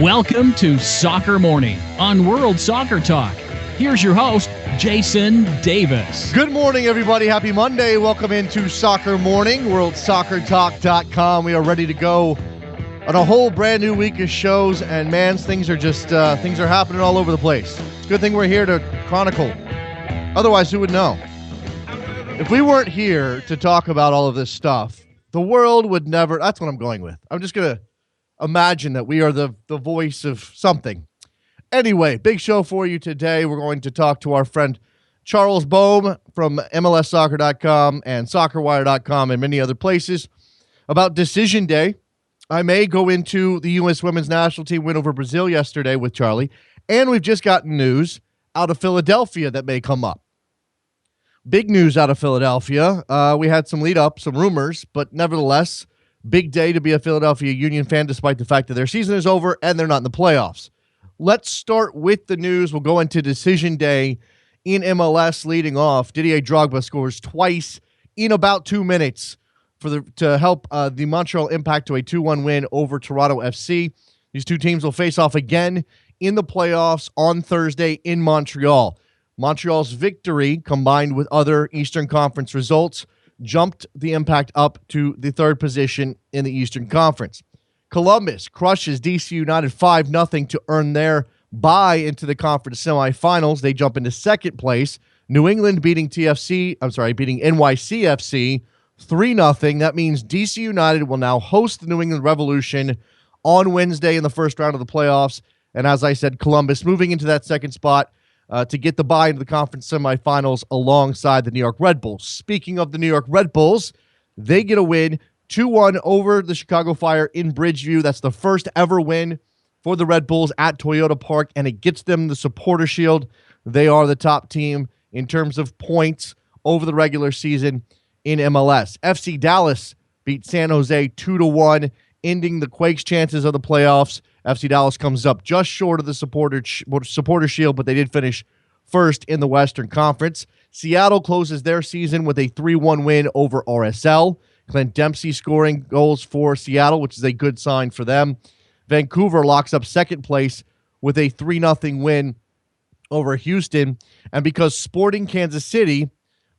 Welcome to Soccer Morning on World Soccer Talk. Here's your host, Jason Davis. Good morning, everybody. Happy Monday. Welcome into Soccer Morning, worldsoccertalk.com. We are ready to go on a whole brand new week of shows, and man, things are happening all over the place. It's a good thing we're here to chronicle. Otherwise, who would know? If we weren't here to talk about all of this stuff, the world would never. That's what I'm going with. I'm just going to imagine that we are the voice of something. Anyway, big show for you today. We're going to talk to our friend Charles Boehm from MLSsoccer.com and SoccerWire.com and many other places about Decision Day. I may go into the U.S. women's national team win over Brazil yesterday with Charlie, and we've just gotten news out of Philadelphia that may come up. Big news out of Philadelphia. We had some lead up, some rumors, but nevertheless, big day to be a Philadelphia Union fan despite the fact that their season is over and they're not in the playoffs. Let's start with the news. We'll go into Decision Day in MLS leading off. Didier Drogba scores twice in about 2 minutes to help the Montreal Impact to a 2-1 win over Toronto FC. These two teams will face off again in the playoffs on Thursday in Montreal. Montreal's victory, combined with other Eastern Conference results, jumped the Impact up to the third position in the Eastern Conference. Columbus crushes DC United 5-0 to earn their bye into the conference semifinals. They jump into second place. New England beating NYCFC 3-0. That means DC United will now host the New England Revolution on Wednesday in the first round of the playoffs. And as I said, Columbus moving into that second spot to get the bye into the conference semifinals alongside the New York Red Bulls. Speaking of the New York Red Bulls, they get a win 2-1 over the Chicago Fire in Bridgeview. That's the first ever win for the Red Bulls at Toyota Park, and it gets them the Supporter Shield. They are the top team in terms of points over the regular season in MLS. FC Dallas beat San Jose 2-1, ending the Quakes' chances of the playoffs. FC Dallas comes up just short of the Supporter Shield, but they did finish first in the Western Conference. Seattle closes their season with a 3-1 win over RSL. Clint Dempsey scoring goals for Seattle, which is a good sign for them. Vancouver locks up second place with a 3-0 win over Houston. And because Sporting Kansas City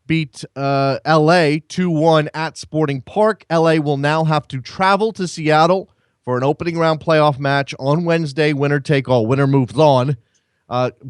beat LA 2-1 at Sporting Park, LA will now have to travel to Seattle for an opening round playoff match on Wednesday. Winner take all. Winner moves on.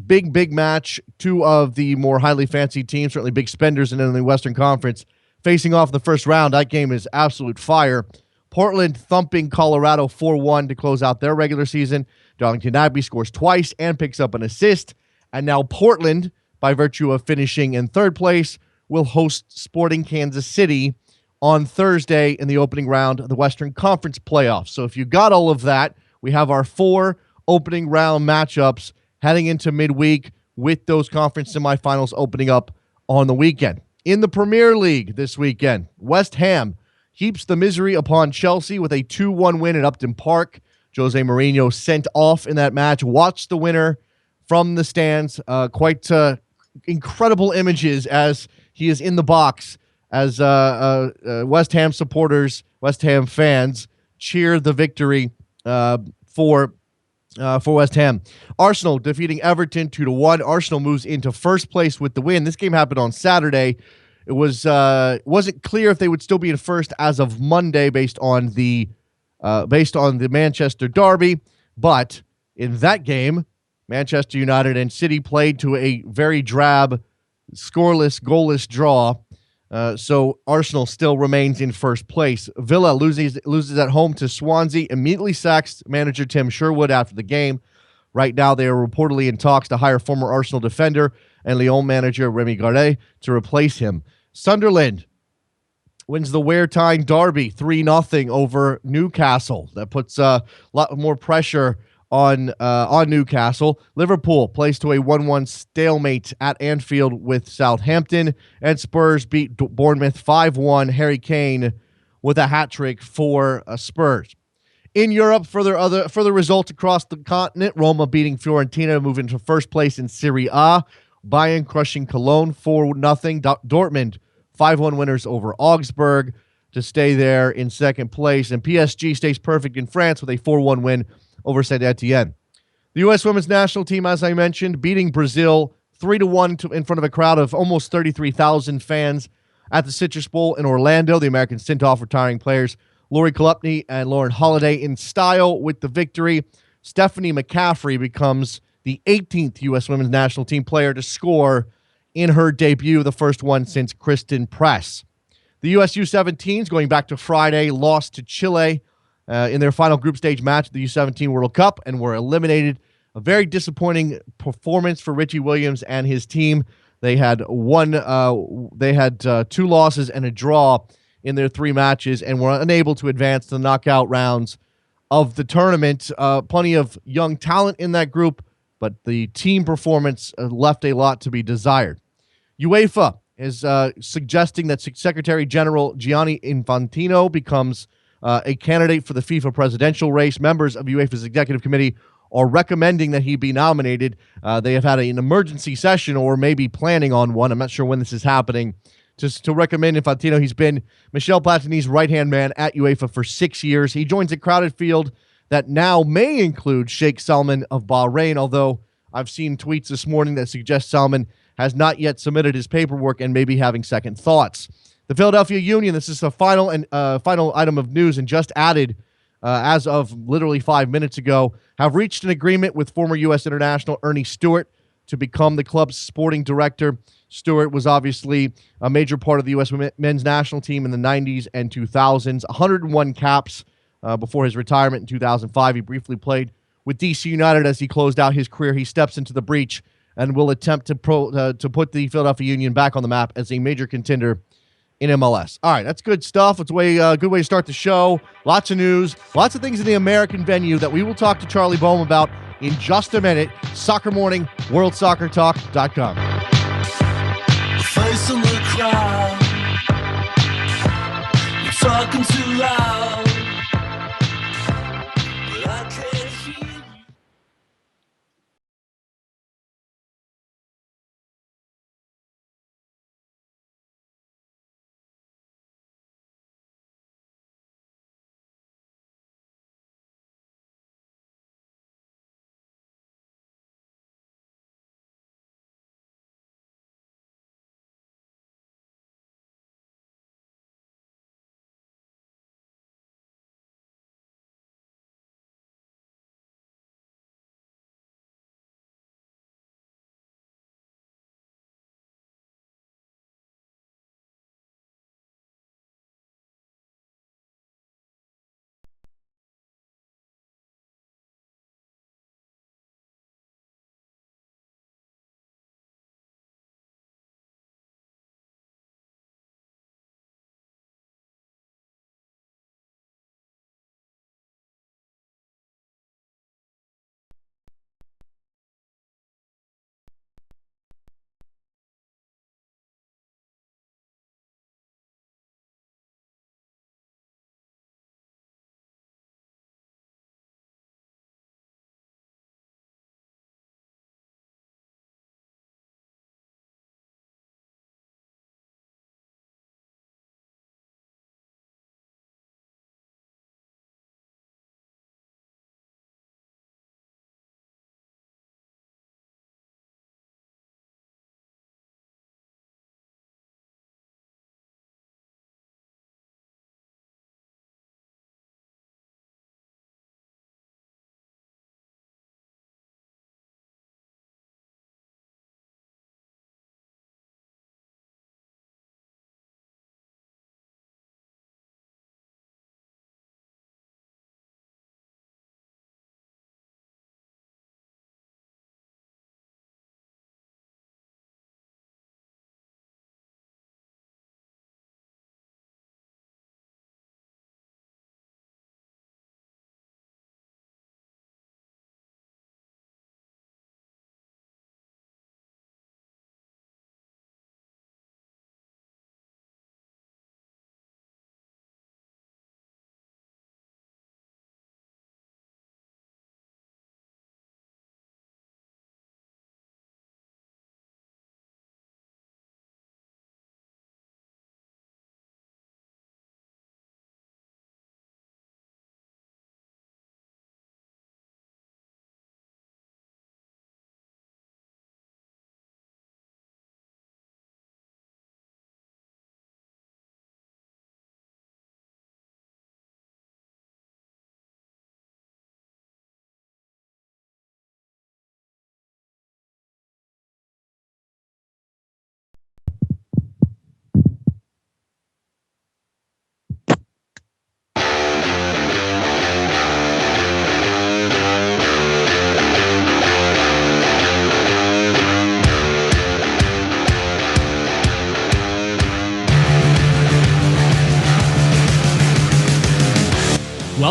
Big match. Two of the more highly fancied teams, certainly big spenders in the Western Conference, facing off the first round. That game is absolute fire. Portland thumping Colorado 4-1 to close out their regular season. Darlington Nagbe scores twice and picks up an assist. And now Portland, by virtue of finishing in third place, will host Sporting Kansas City on Thursday in the opening round of the Western Conference playoffs. So if you got all of that, we have our 4 opening round matchups heading into midweek with those conference semifinals opening up on the weekend. In the Premier League this weekend, West Ham heaps the misery upon Chelsea with a 2-1 win at Upton Park. Jose Mourinho sent off in that match. Watch the winner from the stands. Quite incredible images as he is in the box as West Ham supporters, West Ham fans cheer the victory for West Ham. Arsenal defeating Everton 2-1. Arsenal moves into first place with the win. This game happened on Saturday. It wasn't clear if they would still be in first as of Monday based on the Manchester derby, but in that game, Manchester United and City played to a very drab, scoreless, goalless draw. So Arsenal still remains in first place. Villa loses at home to Swansea, immediately sacks manager Tim Sherwood after the game. Right now, they are reportedly in talks to hire former Arsenal defender and Lyon manager Remy Gardet to replace him. Sunderland wins the Wear-Tyne derby 3-0 over Newcastle. That puts a lot more pressure on Newcastle. Liverpool plays to a 1-1 stalemate at Anfield with Southampton, and Spurs beat Bournemouth 5-1. Harry Kane with a hat trick for Spurs. In Europe, further results across the continent. Roma beating Fiorentina, moving to first place in Serie A. Bayern crushing Cologne 4-0. Dortmund 5-1 winners over Augsburg to stay there in second place. And PSG stays perfect in France with a 4-1 win over Saint Etienne. The U.S. women's national team, as I mentioned, beating Brazil 3-1 in front of a crowd of almost 33,000 fans at the Citrus Bowl in Orlando. The Americans sent off retiring players Lori Kolupny and Lauren Holiday in style with the victory. Stephanie McCaffrey becomes the 18th U.S. women's national team player to score in her debut, the first one since Kristen Press. The U.S. U-17s, going back to Friday, lost to Chile in their final group stage match of the U-17 World Cup and were eliminated. A very disappointing performance for Richie Williams and his team. They had two losses and a draw in their three matches and were unable to advance to the knockout rounds of the tournament. Plenty of young talent in that group, but the team performance left a lot to be desired. UEFA is suggesting that Secretary General Gianni Infantino becomes a candidate for the FIFA presidential race. Members of UEFA's executive committee are recommending that he be nominated. They have had an emergency session or maybe planning on one. I'm not sure when this is happening. To recommend Infantino. He's been Michel Platini's right-hand man at UEFA for 6 years. He joins a crowded field that now may include Sheikh Salman of Bahrain, although I've seen tweets this morning that suggest Salman has not yet submitted his paperwork and may be having second thoughts. The Philadelphia Union, this is the final item of news and just added as of literally 5 minutes ago, have reached an agreement with former U.S. international Ernie Stewart to become the club's sporting director. Stewart was obviously a major part of the U.S. men's national team in the 90s and 2000s, 101 caps before his retirement in 2005. He briefly played with D.C. United as he closed out his career. He steps into the breach and will attempt to put the Philadelphia Union back on the map as a major contender in MLS. All right, that's good stuff. It's a good way to start the show. Lots of news, lots of things in the American venue that we will talk to Charlie Boehm about in just a minute. Soccer Morning, WorldSoccerTalk.com. Face in the crowd, you're talking too loud.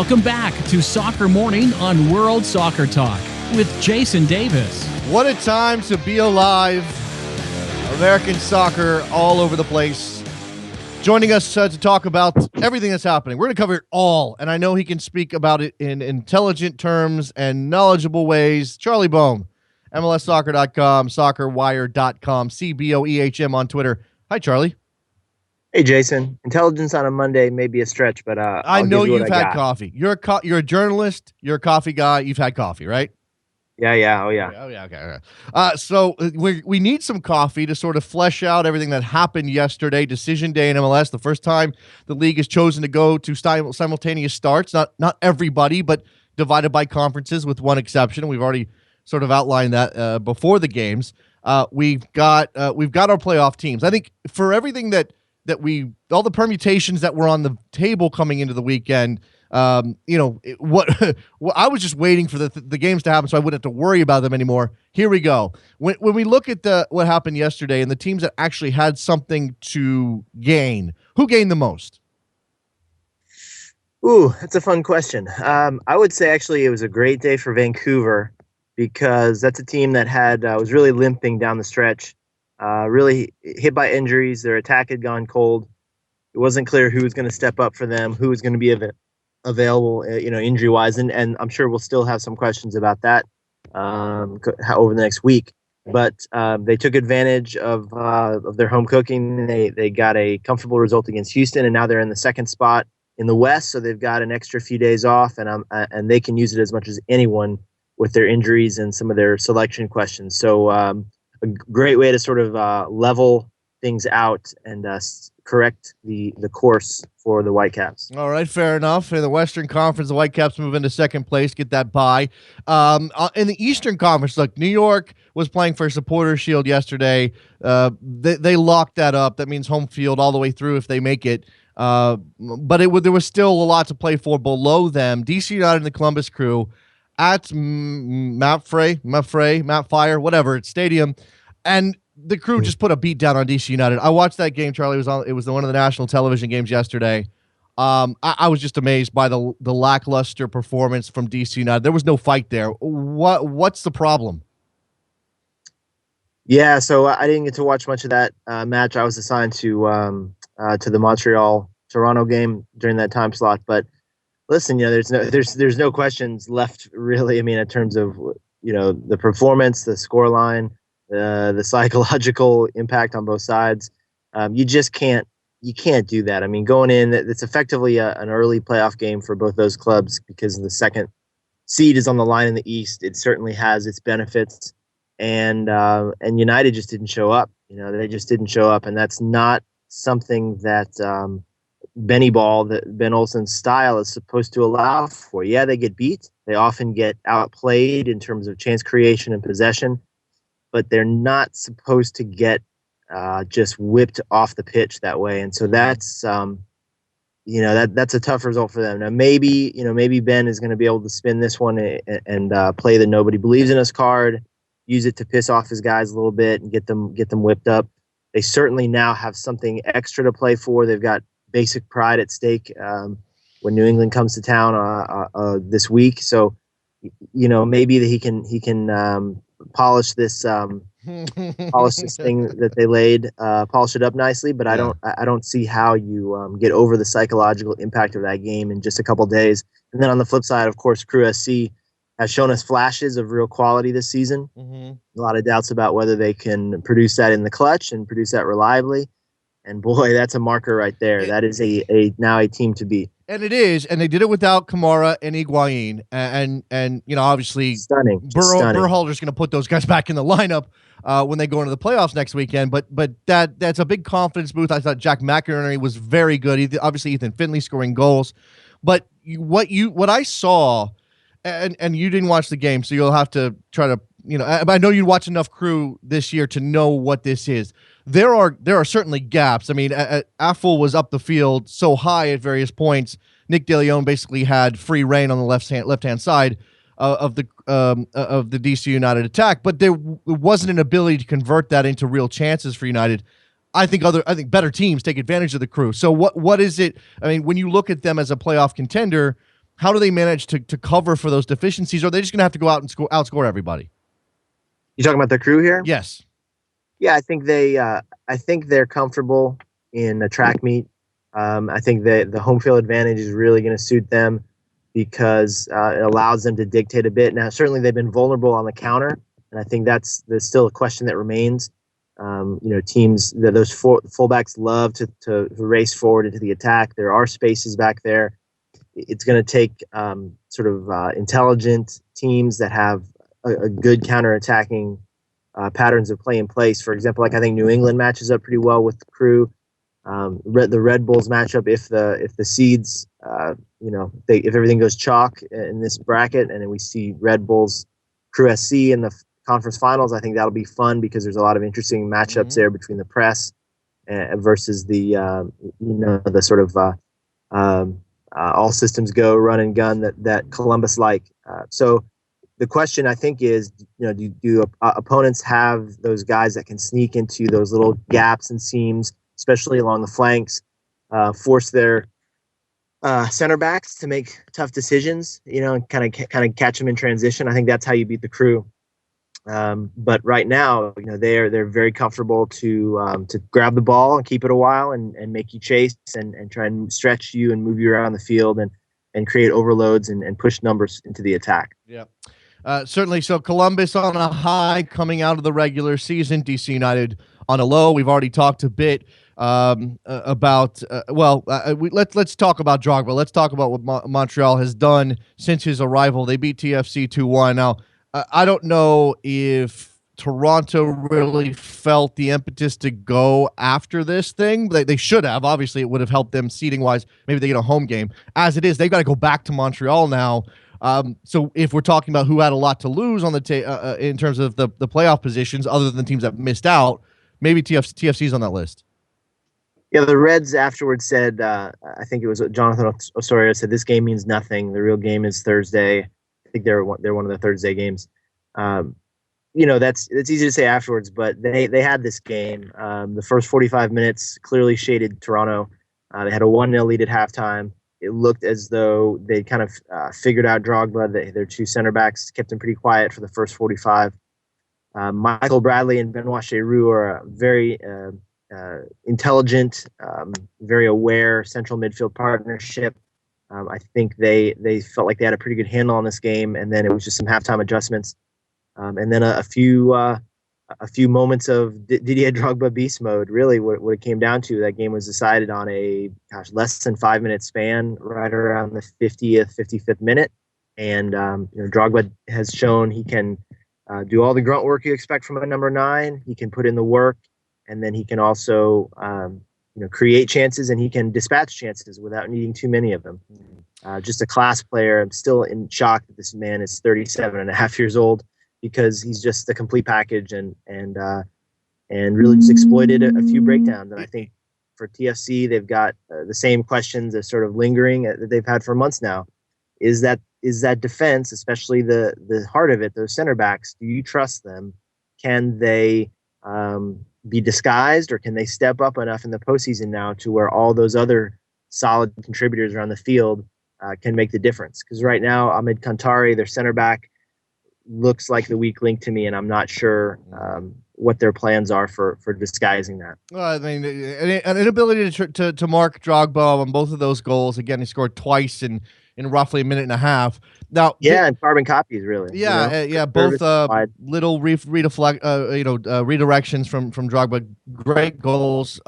Welcome back to Soccer Morning on World Soccer Talk with Jason Davis. What a time to be alive. American soccer all over the place. Joining us to talk about everything that's happening. We're going to cover it all, and I know he can speak about it in intelligent terms and knowledgeable ways. Charlie Boehm, MLSsoccer.com, SoccerWire.com, CBOEHM on Twitter. Hi, Charlie. Hey, Jason. Intelligence on a Monday may be a stretch, but I know you've had coffee. You're a journalist. You're a coffee guy. You've had coffee, right? Yeah. Oh, yeah. Okay. So we need some coffee to sort of flesh out everything that happened yesterday. Decision day in MLS, the first time the league has chosen to go to simultaneous starts. Not everybody, but divided by conferences, with one exception. We've already sort of outlined that before the games. We've got our playoff teams. I think for everything that all the permutations that were on the table coming into the weekend. I was just waiting for the games to happen so I wouldn't have to worry about them anymore. Here we go. When we look at what happened yesterday and the teams that actually had something to gain, who gained the most? Ooh, that's a fun question. I would say actually it was a great day for Vancouver because that's a team that was really limping down the stretch, really hit by injuries. Their attack had gone cold. It wasn't clear who was going to step up for them, who was going to be available, injury-wise, and I'm sure we'll still have some questions about that over the next week. But they took advantage of their home cooking. They got a comfortable result against Houston, and now they're in the second spot in the West, so they've got an extra few days off, and they can use it as much as anyone with their injuries and some of their selection questions. So a great way to sort of level things out and correct the course for the Whitecaps. All right, fair enough. In the Western Conference, the Whitecaps move into second place, get that bye. In the Eastern Conference, look, New York was playing for a Supporters Shield yesterday. They locked that up. That means home field all the way through if they make it. But there was still a lot to play for below them. DC United and the Columbus Crew at Matt Fire, whatever, it's Stadium. And the Crew just put a beat down on DC United. I watched that game, Charlie. It was one of the national television games yesterday. I was just amazed by the lackluster performance from DC United. There was no fight there. What's the problem? Yeah, so I didn't get to watch much of that match. I was assigned to the Montreal Toronto game during that time slot. But listen, there's no questions left really. I mean, in terms of the performance, the scoreline, the psychological impact on both sides. You just can't do that. I mean, going in, it's effectively an early playoff game for both those clubs because the second seed is on the line in the East. It certainly has its benefits, and United just didn't show up. They just didn't show up, and that's not something that Benny Ball, that Ben Olsen's style, is supposed to allow for. Yeah, they get beat. They often get outplayed in terms of chance creation and possession, but they're not supposed to get just whipped off the pitch that way. And so that's that's a tough result for them. Now maybe Ben is going to be able to spin this one and play the nobody believes in us card, use it to piss off his guys a little bit and get them whipped up. They certainly now have something extra to play for. They've got basic pride at stake when New England comes to town this week. So maybe that he can polish this thing that they laid, polish it up nicely. But I don't see how you get over the psychological impact of that game in just a couple days. And then on the flip side, of course, Crew SC has shown us flashes of real quality this season. Mm-hmm. A lot of doubts about whether they can produce that in the clutch and produce that reliably. And boy, that's a marker right there. That is now a team to beat. And it is, and they did it without Kamara and Higuain, and obviously stunning. Berhalter's going to put those guys back in the lineup when they go into the playoffs next weekend. But that's a big confidence boost. I thought Jack McInerney was very good. Obviously Ethan Finley scoring goals, but what I saw, and you didn't watch the game, so you'll have to try to I know you watch enough Crew this year to know what this is. There are certainly gaps. I mean, Affle was up the field so high at various points. Nick DeLeon basically had free reign on the left hand side of the DC United attack, but there wasn't an ability to convert that into real chances for United. I think better teams take advantage of the Crew. So what is it? I mean, when you look at them as a playoff contender, how do they manage to cover for those deficiencies? Or are they just going to have to go out and outscore everybody? You talking about the crew here? Yes. Yeah, I think they're comfortable in a track meet. I think that the home field advantage is really going to suit them because it allows them to dictate a bit. Now, certainly they've been vulnerable on the counter, and I think there's still a question that remains. Teams those fullbacks love to race forward into the attack. There are spaces back there. It's going to take intelligent teams that have a good counterattacking patterns of play in place. For example, like I think New England matches up pretty well with the crew. The Red Bulls matchup if the seeds, if everything goes chalk in this bracket, and then we see Red Bulls, Crew SC in the conference finals, I think that'll be fun because there's a lot of interesting matchups there between the press versus the the sort of all systems go run and gun that Columbus like. So the question I think is, do opponents have those guys that can sneak into those little gaps and seams, especially along the flanks, force their center backs to make tough decisions, and kind of catch them in transition. I think that's how you beat the crew. But right now, they're very comfortable to grab the ball and keep it a while and make you chase and try and stretch you and move you around the field and create overloads and push numbers into the attack. Yeah. Certainly. So Columbus on a high coming out of the regular season, DC United on a low. We've already talked a bit about let's talk about Drogba. Let's talk about what Montreal has done since his arrival. They beat TFC 2-1. Now, I don't know if Toronto really felt the impetus to go after this thing. They should have. Obviously, it would have helped them seeding-wise. Maybe they get a home game. As it is, they've got to go back to Montreal now. So if we're talking about who had a lot to lose on the in terms of the playoff positions, other than teams that missed out, maybe TFC's on that list. Yeah, the Reds afterwards said, I think it was Jonathan Osorio said, this game means nothing. The real game is Thursday. I think they're one of the Thursday games. That's easy to say afterwards, but they had this game. The first 45 minutes clearly shaded Toronto. They had a 1-0 lead at halftime. It looked as though they kind of figured out Drogba. Their two center backs kept him pretty quiet for the first 45. Michael Bradley and Benoit Cheroux are a very intelligent, very aware central midfield partnership. I think they felt like they had a pretty good handle on this game, and then it was just some halftime adjustments, and then a few moments of Didier Drogba beast mode. Really, what it came down to, that game was decided on a less than 5 minute span, right around the 50th, 55th minute, and Drogba has shown he can do all the grunt work you expect from a number 9. He can put in the work, and then he can also create chances, and he can dispatch chances without needing too many of them. Just a class player. I'm still in shock that this man is 37 and a half years old, because he's just the complete package and really just exploited a few breakdowns. And I think for TFC, they've got the same questions that sort of lingering that they've had for months now. Is that defense, especially the heart of it, those center backs, do you trust them? Can they be disguised, or can they step up enough in the postseason now to where all those other solid contributors around the field can make the difference? Because right now, Ahmed Kantari, their center back, looks like the weak link to me, and I'm not sure what their plans are for disguising that. Well, I mean, an inability to mark Drogba on both of those goals. Again, he scored twice in roughly a minute and a half. Now, and carbon copies, really. Yeah, both little redirections from Drogba. Great goals.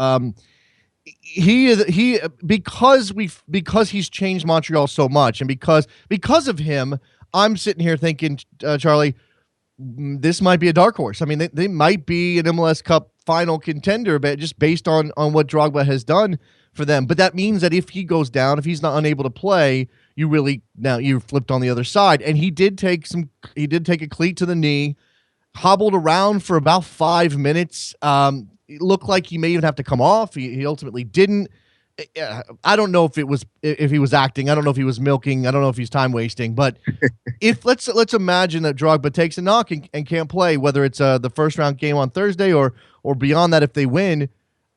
He because he's changed Montreal so much, and because of him, I'm sitting here thinking, Charlie, this might be a dark horse. I mean, they might be an MLS Cup final contender, but just based on what Drogba has done for them. But that means that if he goes down, if he's not unable to play, you're flipped on the other side. And he did take a cleat to the knee, hobbled around for about 5 minutes. It looked like he may even have to come off. He ultimately didn't. I don't know if he was acting. I don't know if he was milking. I don't know if he's time wasting. But if let's imagine that Drogba takes a knock and can't play, whether it's the first round game on Thursday or beyond that, if they win,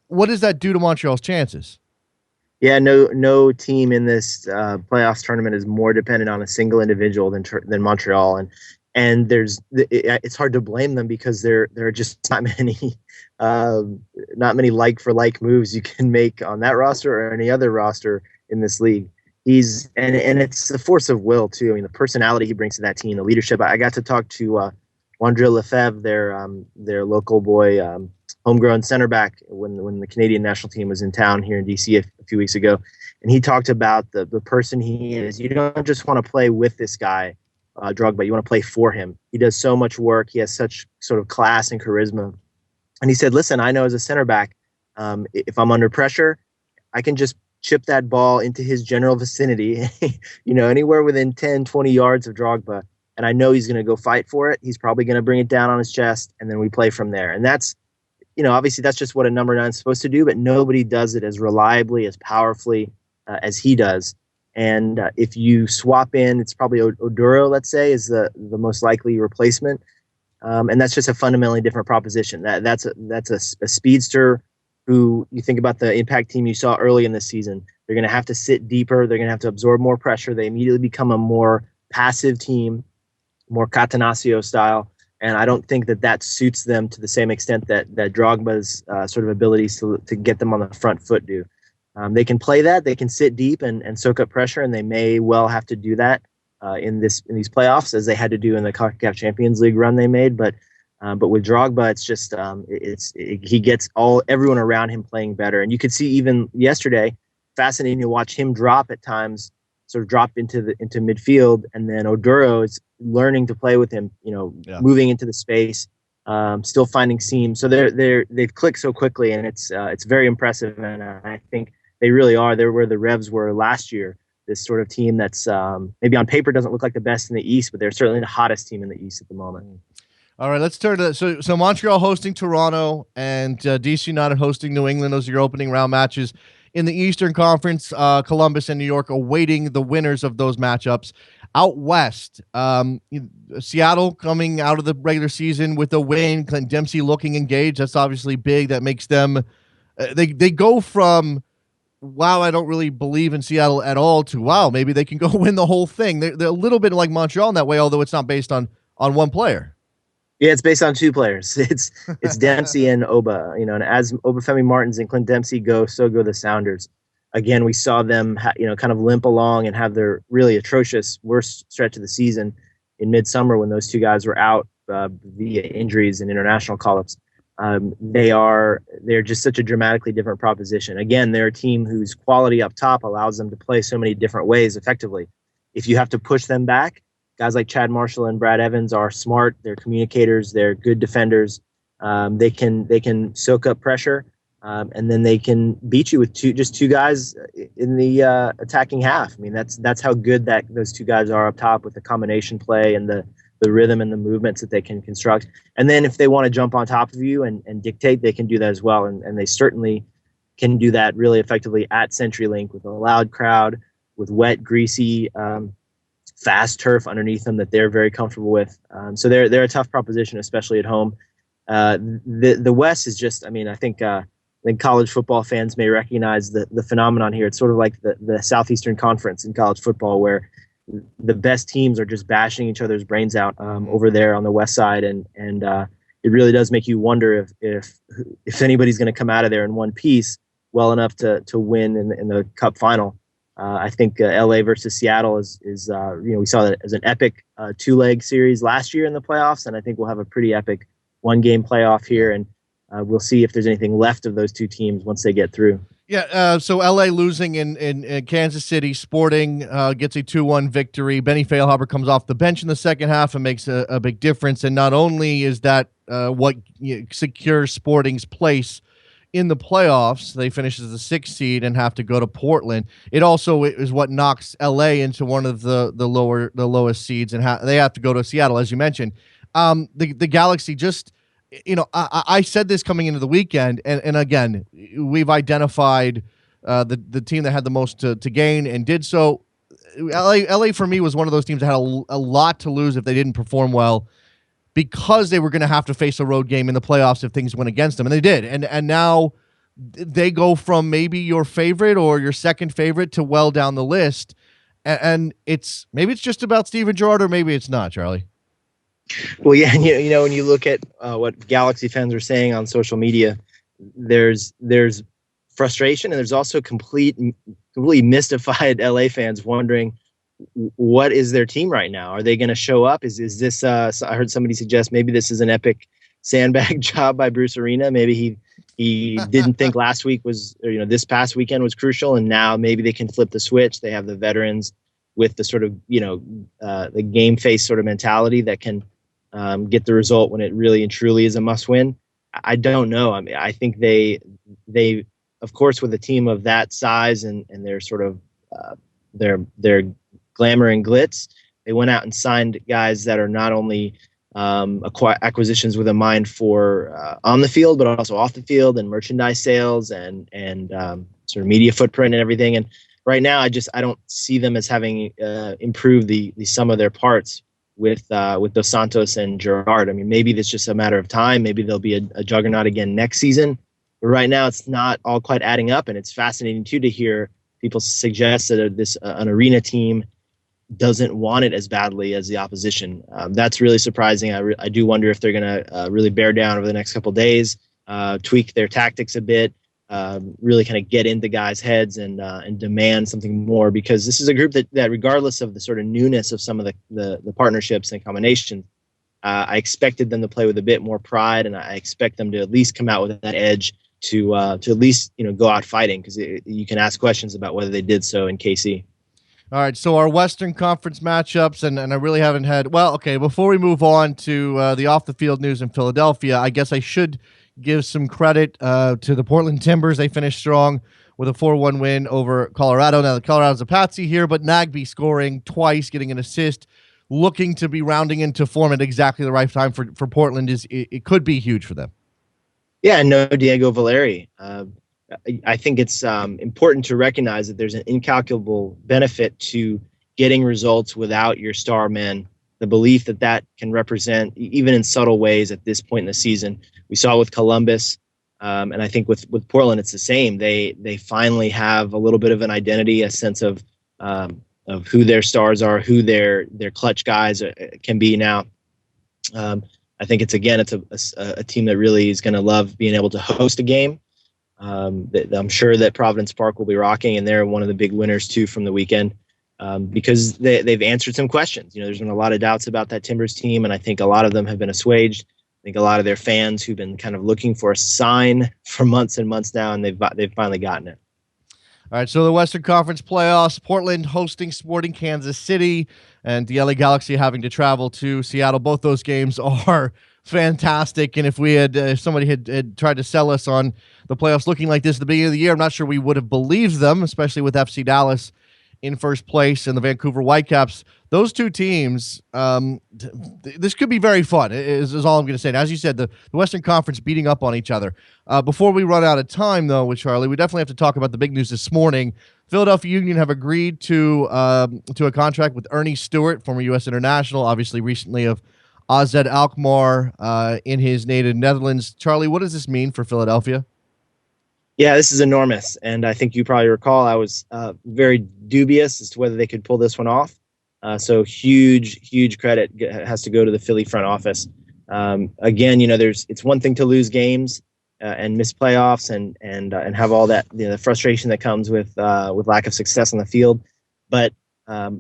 what does that do to Montreal's chances? Yeah, no team in this playoffs tournament is more dependent on a single individual than Montreal, and it's hard to blame them because there are just um, not many like for like moves you can make on that roster or any other roster in this league. And it's a force of will too. I mean, the personality he brings to that team, the leadership. I got to talk to Wandril Lefebvre, their local boy. Homegrown center back when the Canadian national team was in town here in DC a few weeks ago, and he talked about the person he is. You don't just want to play with this guy, Drogba. You want to play for him. He does so much work. He has such sort of class and charisma. And he said, "Listen, I know as a center back, if I'm under pressure, I can just chip that ball into his general vicinity, anywhere within 10, 20 yards of Drogba, and I know he's going to go fight for it. He's probably going to bring it down on his chest, and then we play from there." And that's obviously that's just what a number 9 is supposed to do, but nobody does it as reliably, as powerfully as he does. And if you swap in, it's probably Oduro, let's say, is the most likely replacement. And that's just a fundamentally different proposition. That's a speedster who, you think about the impact team you saw early in this season. They're going to have to sit deeper. They're going to have to absorb more pressure. They immediately become a more passive team, more Catanaccio style. And I don't think that suits them to the same extent that Drogba's sort of abilities to get them on the front foot do. They can play that. They can sit deep and soak up pressure, and they may well have to do that in these playoffs, as they had to do in the CONCACAF Champions League run they made. But with Drogba, it's just he gets everyone around him playing better. And you could see even yesterday, fascinating to watch him drop at times, sort of drop into midfield, and then Oduro is learning to play with him, moving into the space, still finding seams. So they've clicked so quickly, and it's very impressive. And I think they really are. They're where the Revs were last year. This sort of team that's maybe on paper doesn't look like the best in the East, but they're certainly the hottest team in the East at the moment. All right, let's turn to so Montreal hosting Toronto and DC United hosting New England. Those are your opening round matches. In the Eastern Conference, Columbus and New York awaiting the winners of those matchups. Out west, Seattle coming out of the regular season with a win. Clint Dempsey looking engaged. That's obviously big. That makes them they go from, wow, I don't really believe in Seattle at all, to, wow, maybe they can go win the whole thing. They're a little bit like Montreal in that way, although it's not based on one player. Yeah, it's based on 2 players. It's Dempsey and Oba. And as Obafemi Martins and Clint Dempsey go, so go the Sounders. Again, we saw them, kind of limp along and have their really atrocious worst stretch of the season in midsummer when those 2 guys were out via injuries and international call-ups. They're just such a dramatically different proposition. Again, they're a team whose quality up top allows them to play so many different ways effectively. If you have to push them back, guys like Chad Marshall and Brad Evans are smart. They're communicators. They're good defenders. They can soak up pressure, and then they can beat you with just two guys in the attacking half. I mean, that's how good those 2 guys are up top with the combination play and the rhythm and the movements that they can construct. And then if they want to jump on top of you and dictate, they can do that as well. And they certainly can do that really effectively at CenturyLink with a loud crowd, with wet, greasy, fast turf underneath them that they're very comfortable with. So they're a tough proposition, especially at home. The West is just, I think college football fans may recognize the phenomenon here. It's sort of like the Southeastern Conference in college football, where the best teams are just bashing each other's brains out over there on the West side. And it really does make you wonder if anybody's going to come out of there in one piece well enough to win in the Cup final. I think LA versus Seattle is we saw that as an epic 2-leg series last year in the playoffs, and I think we'll have a pretty epic 1-game playoff here, and we'll see if there's anything left of those 2 teams once they get through. Yeah, so LA losing in Kansas City. Sporting gets a 2-1 victory. Benny Feilhaber comes off the bench in the second half and makes a big difference. And not only is that what secures Sporting's place in the playoffs, they finish as the 6th seed and have to go to Portland. It also is what knocks LA into one of the lowest seeds, and they have to go to Seattle, as you mentioned. The Galaxy just, I said this coming into the weekend, and again, we've identified the team that had the most to gain and did so. LA for me was one of those teams that had a lot to lose if they didn't perform well, because they were going to have to face a road game in the playoffs if things went against them, and they did. And now they go from maybe your favorite or your second favorite to well down the list. And maybe it's just about Steven Gerrard, or maybe it's not, Charlie. Well, yeah, and you know, when you look at what Galaxy fans are saying on social media, there's frustration, and there's also completely mystified LA fans wondering what is their team right now. Are they going to show up? Is this? I heard somebody suggest maybe this is an epic sandbag job by Bruce Arena. Maybe he didn't think last week was, or, you know, this past weekend was crucial, and now maybe they can flip the switch. They have the veterans with the sort of, you know, the game face sort of mentality that can get the result when it really and truly is a must win. I don't know. I mean, I think they of course, with a team of that size and their sort of their glamour and glitz, they went out and signed guys that are not only acquisitions with a mind for on the field, but also off the field, and merchandise sales and sort of media footprint and everything. And right now, I don't see them as having improved the sum of their parts with Dos Santos and Gerrard. I mean, maybe it's just a matter of time. Maybe they'll be a juggernaut again next season. But right now, it's not all quite adding up, and it's fascinating too to hear people suggest that an arena team doesn't want it as badly as the opposition. That's really surprising. I do wonder if they're going to really bear down over the next couple of days, tweak their tactics a bit, really kind of get into guys' heads and demand something more, because this is a group that regardless of the sort of newness of some of the partnerships and combinations, I expected them to play with a bit more pride, and I expect them to at least come out with that edge to at least, you know, go out fighting, because you can ask questions about whether they did so in KC. All right, so our Western Conference matchups, and I really haven't had – well, okay, before we move on to the off-the-field news in Philadelphia, I guess I should give some credit to the Portland Timbers. They finished strong with a 4-1 win over Colorado. Now, the Colorado's a patsy here, but Nagbe scoring twice, getting an assist, looking to be rounding into form at exactly the right time for Portland. It could be huge for them. Yeah, no Diego Valeri. I think it's important to recognize that there's an incalculable benefit to getting results without your star men. The belief that can represent, even in subtle ways at this point in the season. We saw it with Columbus, and I think with Portland, it's the same. They finally have a little bit of an identity, a sense of who their stars are, who their clutch guys can be now. I think it's a team that really is going to love being able to host a game. I'm sure that Providence Park will be rocking, and they're one of the big winners too from the weekend, because they've answered some questions. You know, there's been a lot of doubts about that Timbers team, and I think a lot of them have been assuaged. I think a lot of their fans who've been kind of looking for a sign for months and months now, and they've finally gotten it. All right, so the Western Conference playoffs, Portland hosting Sporting Kansas City, and the LA Galaxy having to travel to Seattle. Both those games are fantastic, and if somebody had tried to sell us on the playoffs looking like this at the beginning of the year, I'm not sure we would have believed them, especially with FC Dallas in first place and the Vancouver Whitecaps. Those two teams, this could be very fun, is all I'm going to say. And as you said, the Western Conference beating up on each other. Before we run out of time, though, with Charlie, we definitely have to talk about the big news this morning. Philadelphia Union have agreed to a contract with Ernie Stewart, former U.S. international, obviously recently of AZ Alkmaar in his native Netherlands. Charlie, what does this mean for Philadelphia? Yeah, this is enormous, and I think you probably recall I was very dubious as to whether they could pull this one off. So huge credit has to go to the Philly front office. Again, you know, it's one thing to lose games and miss playoffs and have all that, you know, the frustration that comes with lack of success on the field, but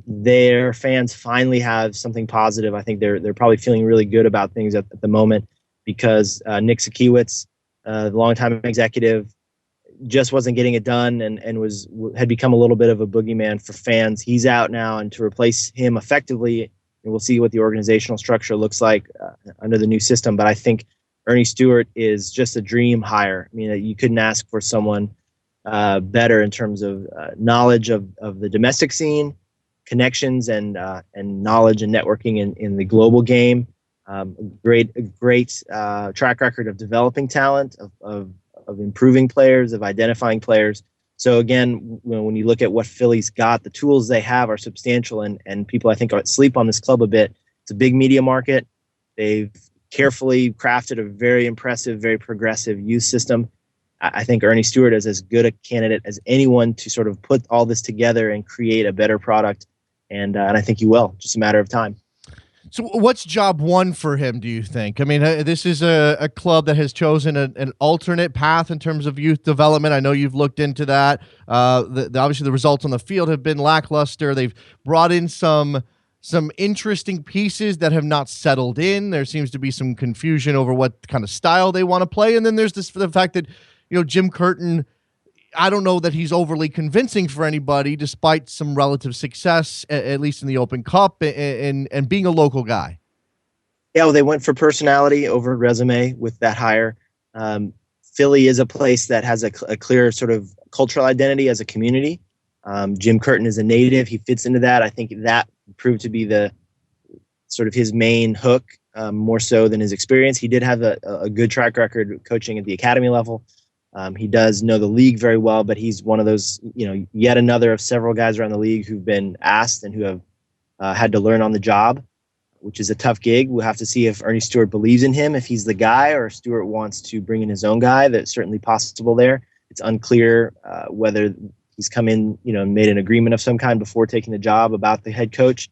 their fans finally have something positive. I think they're probably feeling really good about things at the moment, because Nick Sakiewicz, the longtime executive, just wasn't getting it done and had become a little bit of a boogeyman for fans. He's out now, and to replace him effectively, and we'll see what the organizational structure looks like under the new system. But I think Ernie Stewart is just a dream hire. I mean, you couldn't ask for someone better in terms of knowledge of the domestic scene, connections, and knowledge and networking in the global game. Great track record of developing talent, of improving players, of identifying players. So again, when you look at what Philly's got, the tools they have are substantial, and people, I think, sleep on this club a bit. It's a big media market. They've carefully crafted a very impressive, very progressive youth system. I think Ernie Stewart is as good a candidate as anyone to sort of put all this together and create a better product. And I think he will, just a matter of time. So what's job one for him, do you think? I mean, this is a club that has chosen an alternate path in terms of youth development. I know you've looked into that. Obviously, the results on the field have been lackluster. They've brought in some interesting pieces that have not settled in. There seems to be some confusion over what kind of style they want to play. And then there's the fact that, Jim Curtin, I don't know that he's overly convincing for anybody, despite some relative success, at least in the Open Cup, and being a local guy. Yeah, well, they went for personality over resume with that hire. Philly is a place that has a clear sort of cultural identity as a community. Jim Curtin is a native. He fits into that. I think that proved to be the sort of his main hook, more so than his experience. He did have a good track record coaching at the academy level. He does know the league very well, but he's one of those, yet another of several guys around the league who've been asked and who have had to learn on the job, which is a tough gig. We'll have to see if Ernie Stewart believes in him, if he's the guy, or if Stewart wants to bring in his own guy. That's certainly possible there. It's unclear whether he's come in, and made an agreement of some kind before taking the job about the head coach.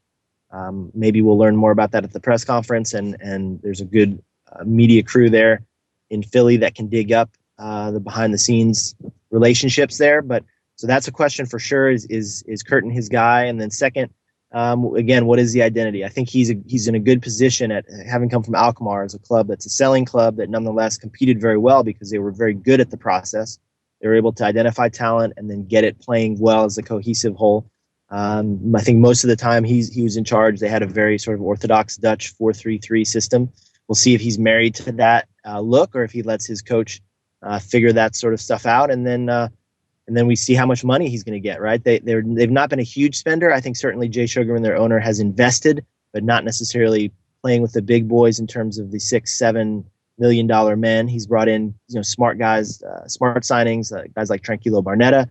Maybe we'll learn more about that at the press conference, and there's a good media crew there in Philly that can dig up the behind the scenes relationships there. But so that's a question for sure. Is Curtin his guy? And then second, again, what is the identity? I think he's in a good position at having come from Alkmaar as a club that's a selling club that nonetheless competed very well because they were very good at the process. They were able to identify talent and then get it playing well as a cohesive whole. I think most of the time he was in charge. They had a very sort of orthodox Dutch 4-3-3 system. We'll see if he's married to that look or if he lets his coach figure that sort of stuff out, and then we see how much money he's going to get. Right? They've not been a huge spender. I think certainly Jay Sugarman, their owner, has invested, but not necessarily playing with the big boys in terms of the $6-7 million men. He's brought in smart guys, smart signings, guys like Tranquilo Barnetta.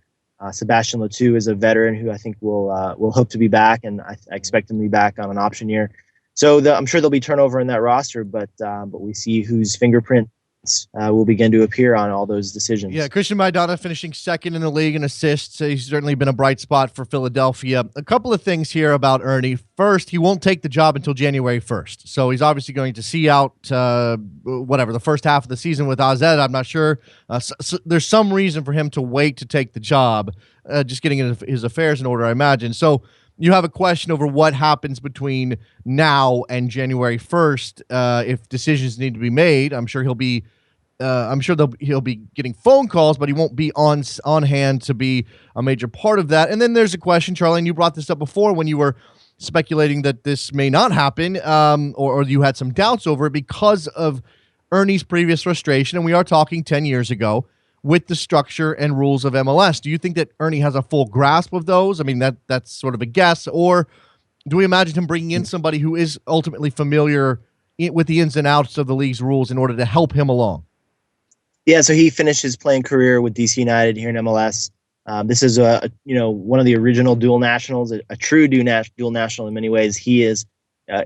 Sebastian Letou is a veteran who I think will hope to be back, and I expect him to be back on an option year. So I'm sure there'll be turnover in that roster, but we see whose fingerprint will begin to appear on all those decisions. Yeah, Christian Maidana finishing second in the league in assists. He's certainly been a bright spot for Philadelphia. A couple of things here about Ernie. First, he won't take the job until January 1st. So he's obviously going to see out the first half of the season with AZ. I'm not sure. So there's some reason for him to wait to take the job, just getting his affairs in order, I imagine. So you have a question over what happens between now and January 1st if decisions need to be made. I'm sure he'll be getting phone calls, but he won't be on hand to be a major part of that. And then there's a question, Charlie, and you brought this up before when you were speculating that this may not happen, or you had some doubts over it because of Ernie's previous frustration. And we are talking 10 years ago with the structure and rules of MLS. Do you think that Ernie has a full grasp of those? I mean, that's sort of a guess. Or do we imagine him bringing in somebody who is ultimately familiar with the ins and outs of the league's rules in order to help him along? Yeah, so he finished his playing career with DC United here in MLS. This is one of the original dual nationals, a true dual national in many ways. He is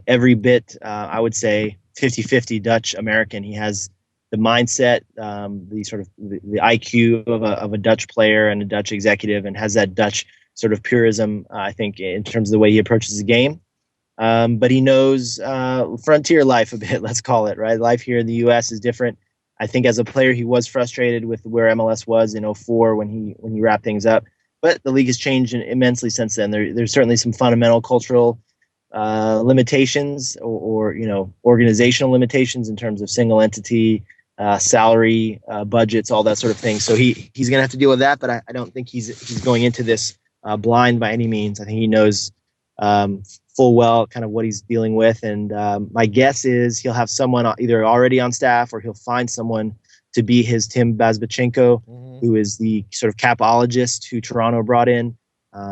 every bit, I would say, 50-50 Dutch American. He has the mindset, the IQ of a Dutch player and a Dutch executive, and has that Dutch sort of purism, I think, in terms of the way he approaches the game. But he knows frontier life a bit, let's call it, right? Life here in the U.S. is different. I think as a player, he was frustrated with where MLS was in 2004 when he wrapped things up. But the league has changed immensely since then. There's certainly some fundamental cultural limitations or organizational limitations in terms of single entity, salary, budgets, all that sort of thing. So he's going to have to deal with that. But I don't think he's going into this blind by any means. I think he knows full well kind of what he's dealing with. And my guess is he'll have someone either already on staff or he'll find someone to be his Tim Bazbachenko, who is the sort of capologist who Toronto brought in.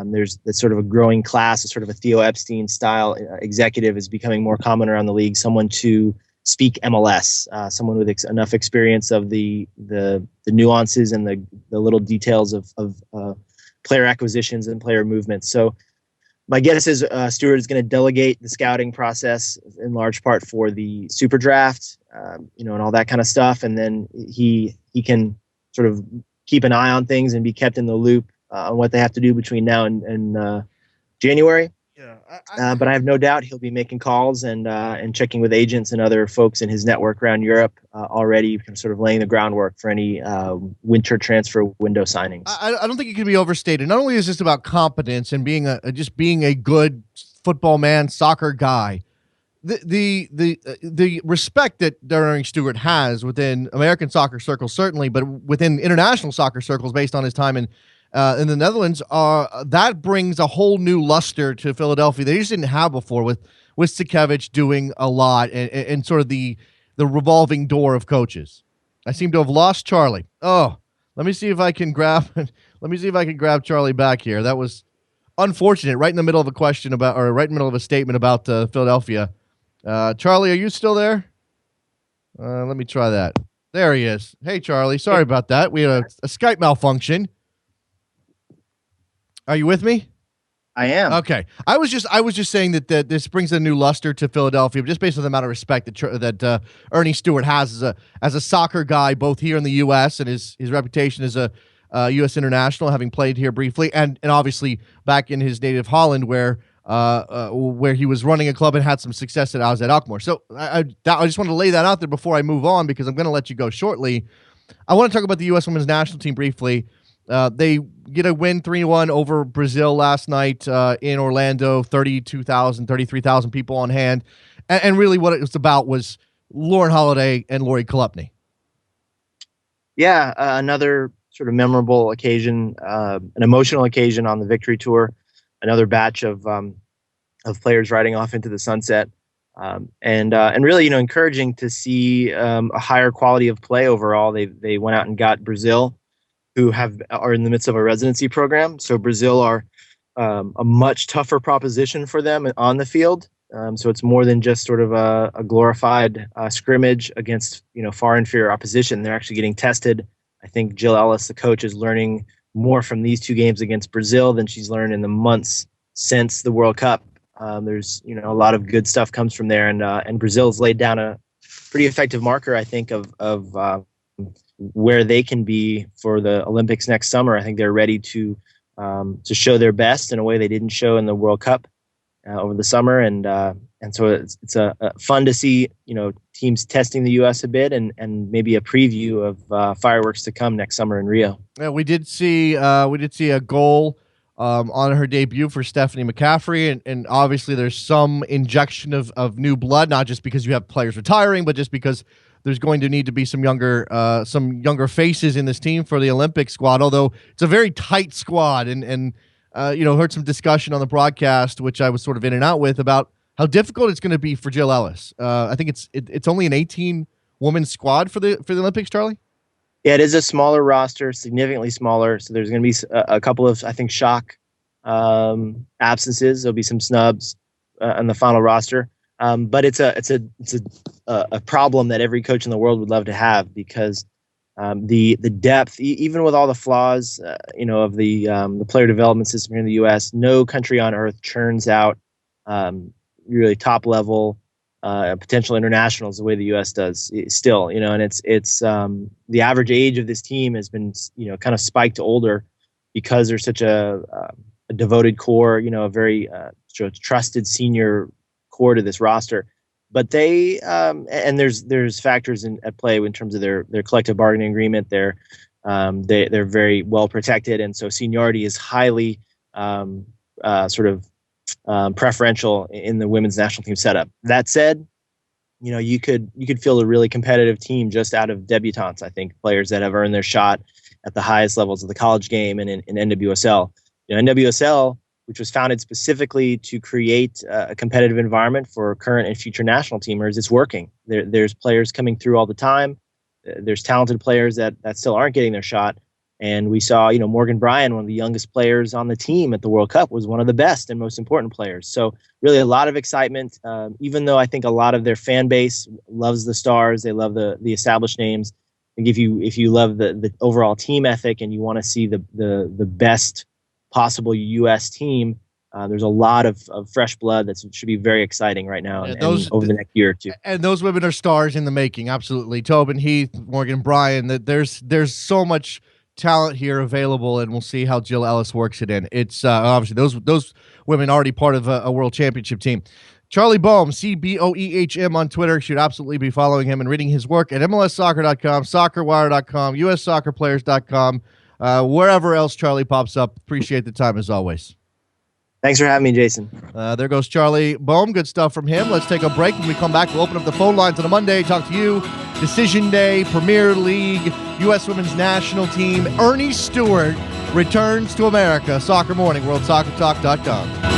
There's sort of a growing class, a sort of a Theo Epstein style executive is becoming more common around the league, someone to speak MLS, someone with enough experience of the nuances and the little details of player acquisitions and player movements. So my guess is Stewart is going to delegate the scouting process in large part for the super draft, and all that kind of stuff. And then he can sort of keep an eye on things and be kept in the loop on what they have to do between now and January. Yeah, But I have no doubt he'll be making calls and checking with agents and other folks in his network around Europe already, sort of laying the groundwork for any winter transfer window signings. I don't think it can be overstated. Not only is this about competence and being a good football man, soccer guy, the respect that Darren Stewart has within American soccer circles, certainly, but within international soccer circles, based on his time in the Netherlands, that brings a whole new luster to Philadelphia they just didn't have before. With Sikevich doing a lot and sort of the revolving door of coaches. I seem to have lost Charlie. Oh, let me see if I can grab. Let me see if I can grab Charlie back here. That was unfortunate. Right in the middle of a question about, or right in the middle of a statement about Philadelphia. Charlie, are you still there? Let me try that. There he is. Hey, Charlie. Sorry about that. We had a Skype malfunction. Are you with me? I am. Okay. I was just saying that this brings a new luster to Philadelphia, just based on the amount of respect that Ernie Stewart has as a soccer guy, both here in the U.S. and his reputation as a U.S. international, having played here briefly, and obviously back in his native Holland, where he was running a club and had some success at AZ Alkmaar. So I just want to lay that out there before I move on, because I'm going to let you go shortly. I want to talk about the U.S. women's national team briefly. They get a win 3-1 over Brazil last night in Orlando, 33,000 people on hand. And really what it was about was Lauren Holiday and Lori Kolupny. Yeah, another sort of memorable occasion, an emotional occasion on the victory tour, another batch of players riding off into the sunset. And really, encouraging to see a higher quality of play overall. They went out and got Brazil, who are in the midst of a residency program. So Brazil are a much tougher proposition for them on the field. So it's more than just sort of a glorified scrimmage against far inferior opposition. They're actually getting tested. I think Jill Ellis, the coach, is learning more from these two games against Brazil than she's learned in the months since the World Cup. There's a lot of good stuff comes from there, and Brazil's laid down a pretty effective marker, I think, of where they can be for the Olympics next summer. I think they're ready to show their best in a way they didn't show in the World Cup over the summer, and so it's fun to see teams testing the U.S. a bit, and maybe a preview of fireworks to come next summer in Rio. Yeah, we did see a goal on her debut for Stephanie McCaffrey, and obviously there's some injection of new blood, not just because you have players retiring, but just because there's going to need to be some younger faces in this team for the Olympic squad. Although it's a very tight squad, and heard some discussion on the broadcast, which I was sort of in and out with, about how difficult it's going to be for Jill Ellis. I think it's only an 18-woman squad for the Olympics, Charlie. Yeah, it is a smaller roster, significantly smaller. So there's going to be a couple of, I think, shock absences. There'll be some snubs on the final roster. But it's a problem that every coach in the world would love to have, because the depth, even with all the flaws, of the player development system here in the U.S., no country on earth churns out really top level potential internationals the way the U.S. does still. And it's the average age of this team has been kind of spiked older, because there's such a devoted core, a very trusted senior core to this roster. But they and there's factors at play in terms of their collective bargaining agreement. They're very well protected, and so seniority is highly preferential in the women's national team setup. That said, you could field a really competitive team just out of debutantes. I think players that have earned their shot at the highest levels of the college game and in NWSL. NWSL, which was founded specifically to create a competitive environment for current and future national teamers, it's working. There's players coming through all the time. There's talented players that still aren't getting their shot. And we saw, Morgan Bryan, one of the youngest players on the team at the World Cup, was one of the best and most important players. So really a lot of excitement, even though I think a lot of their fan base loves the stars. They love the established names. I think if you love the overall team ethic and you want to see the best possible U.S. team, There's a lot of fresh blood that should be very exciting right now and over the next year or two. And those women are stars in the making. Absolutely. Tobin, Heath, Morgan, Bryan, that there's so much talent here available, and we'll see how Jill Ellis works it in. It's obviously those women already part of a world championship team. Charlie Boehm, CBOEHM on Twitter. You should absolutely be following him and reading his work at MLSsoccer.com, SoccerWire.com, USSoccerPlayers.com, wherever else Charlie pops up. Appreciate the time as always. Thanks for having me, Jason. There goes Charlie Boehm. Good stuff from him. Let's take a break. When we come back, we'll open up the phone lines on a Monday, talk to you. Decision Day, Premier League, U.S. Women's National Team. Ernie Stewart returns to America. Soccer Morning, WorldSoccerTalk.com.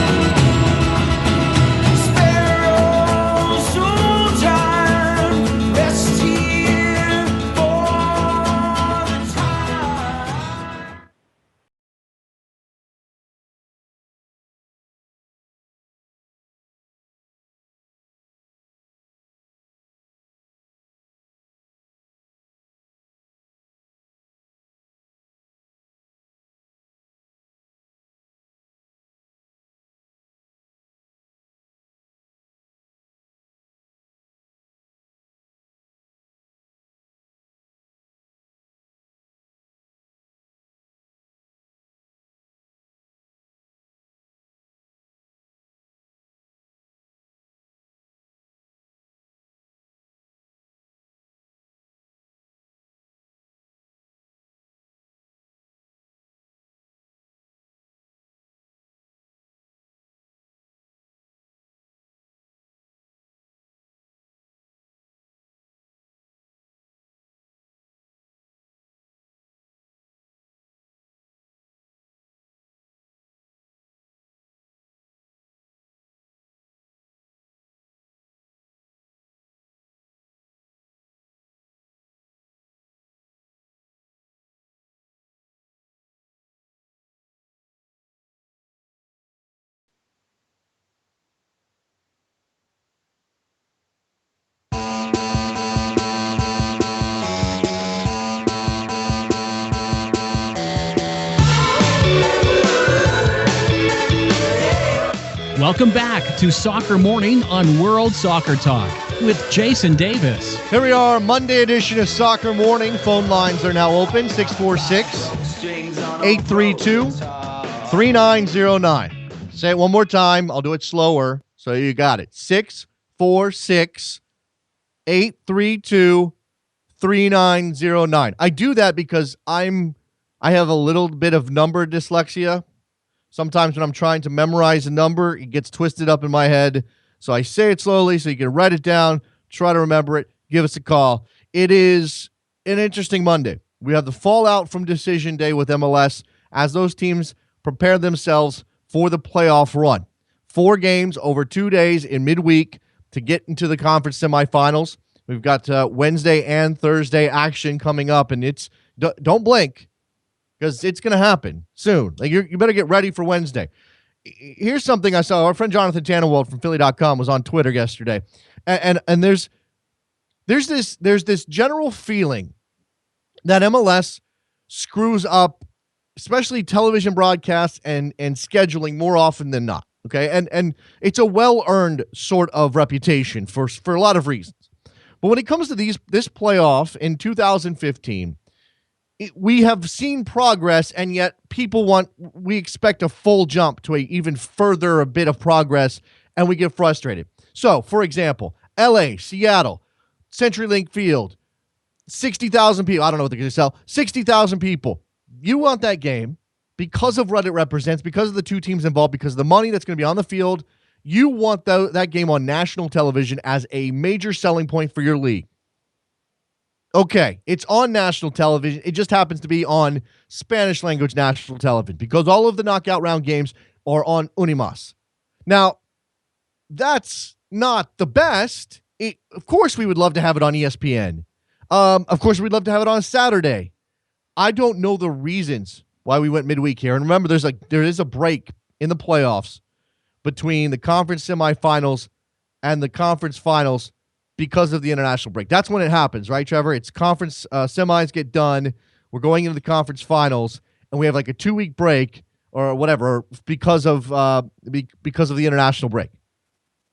Welcome back to Soccer Morning on World Soccer Talk with Jason Davis. Here we are, Monday edition of Soccer Morning. Phone lines are now open, 646-832-3909. Say it one more time. I'll do it slower so you got it. 646-832-3909. I do that because I have a little bit of number dyslexia. Sometimes when I'm trying to memorize a number, it gets twisted up in my head. So I say it slowly so you can write it down, try to remember it, give us a call. It is an interesting Monday. We have the fallout from Decision Day with MLS as those teams prepare themselves for the playoff run. 4 games over 2 days in midweek to get into the conference semifinals. We've got Wednesday and Thursday action coming up, and don't blink, because it's going to happen soon. Like you better get ready for Wednesday. Here's something I saw. Our friend Jonathan Tannenwald from Philly.com was on Twitter yesterday, and there's this general feeling that MLS screws up, especially television broadcasts and scheduling more often than not. Okay, and it's a well-earned sort of reputation for a lot of reasons. But when it comes to this playoff in 2015. We have seen progress, and yet we expect a full jump to a even further a bit of progress, and we get frustrated. So, for example, LA, Seattle, CenturyLink Field, 60,000 people. I don't know what they're going to sell. 60,000 people. You want that game because of what it represents, because of the 2 teams involved, because of the money that's going to be on the field. You want that game on national television as a major selling point for your league. Okay, it's on national television. It just happens to be on Spanish language national television because all of the knockout round games are on Unimas. Now, that's not the best. Of course, we would love to have it on ESPN. Of course, we'd love to have it on Saturday. I don't know the reasons why we went midweek here. And remember, there is a break in the playoffs between the conference semifinals and the conference finals because of the international break. That's when it happens, right, Trevor? It's conference semis get done. We're going into the conference finals, and we have like a 2-week break or whatever because of the international break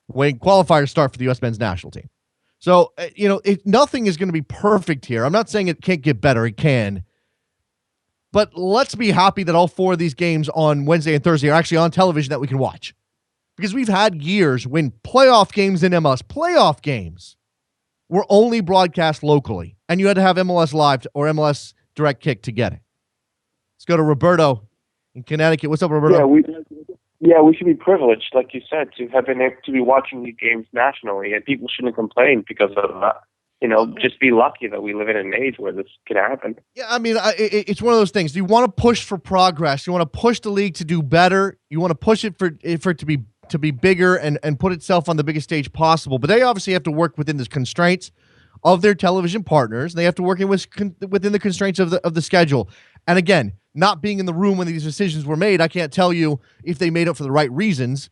when qualifiers start for the U.S. men's national team. So nothing is going to be perfect here. I'm not saying it can't get better. It can. But let's be happy that all 4 of these games on Wednesday and Thursday are actually on television that we can watch. Because we've had years when playoff games in MLS, playoff games, were only broadcast locally. And you had to have MLS Live or MLS Direct Kick to get it. Let's go to Roberto in Connecticut. What's up, Roberto? We should be privileged, like you said, to have been able to be watching these games nationally, and people shouldn't complain because of that. Just be lucky that we live in an age where this can happen. Yeah, I mean, it's one of those things. You want to push for progress. You want to push the league to do better. You want to push it for it to be bigger and put itself on the biggest stage possible. But they obviously have to work within the constraints of their television partners. They have to work within the constraints of the schedule. And again, not being in the room when these decisions were made, I can't tell you if they made it for the right reasons.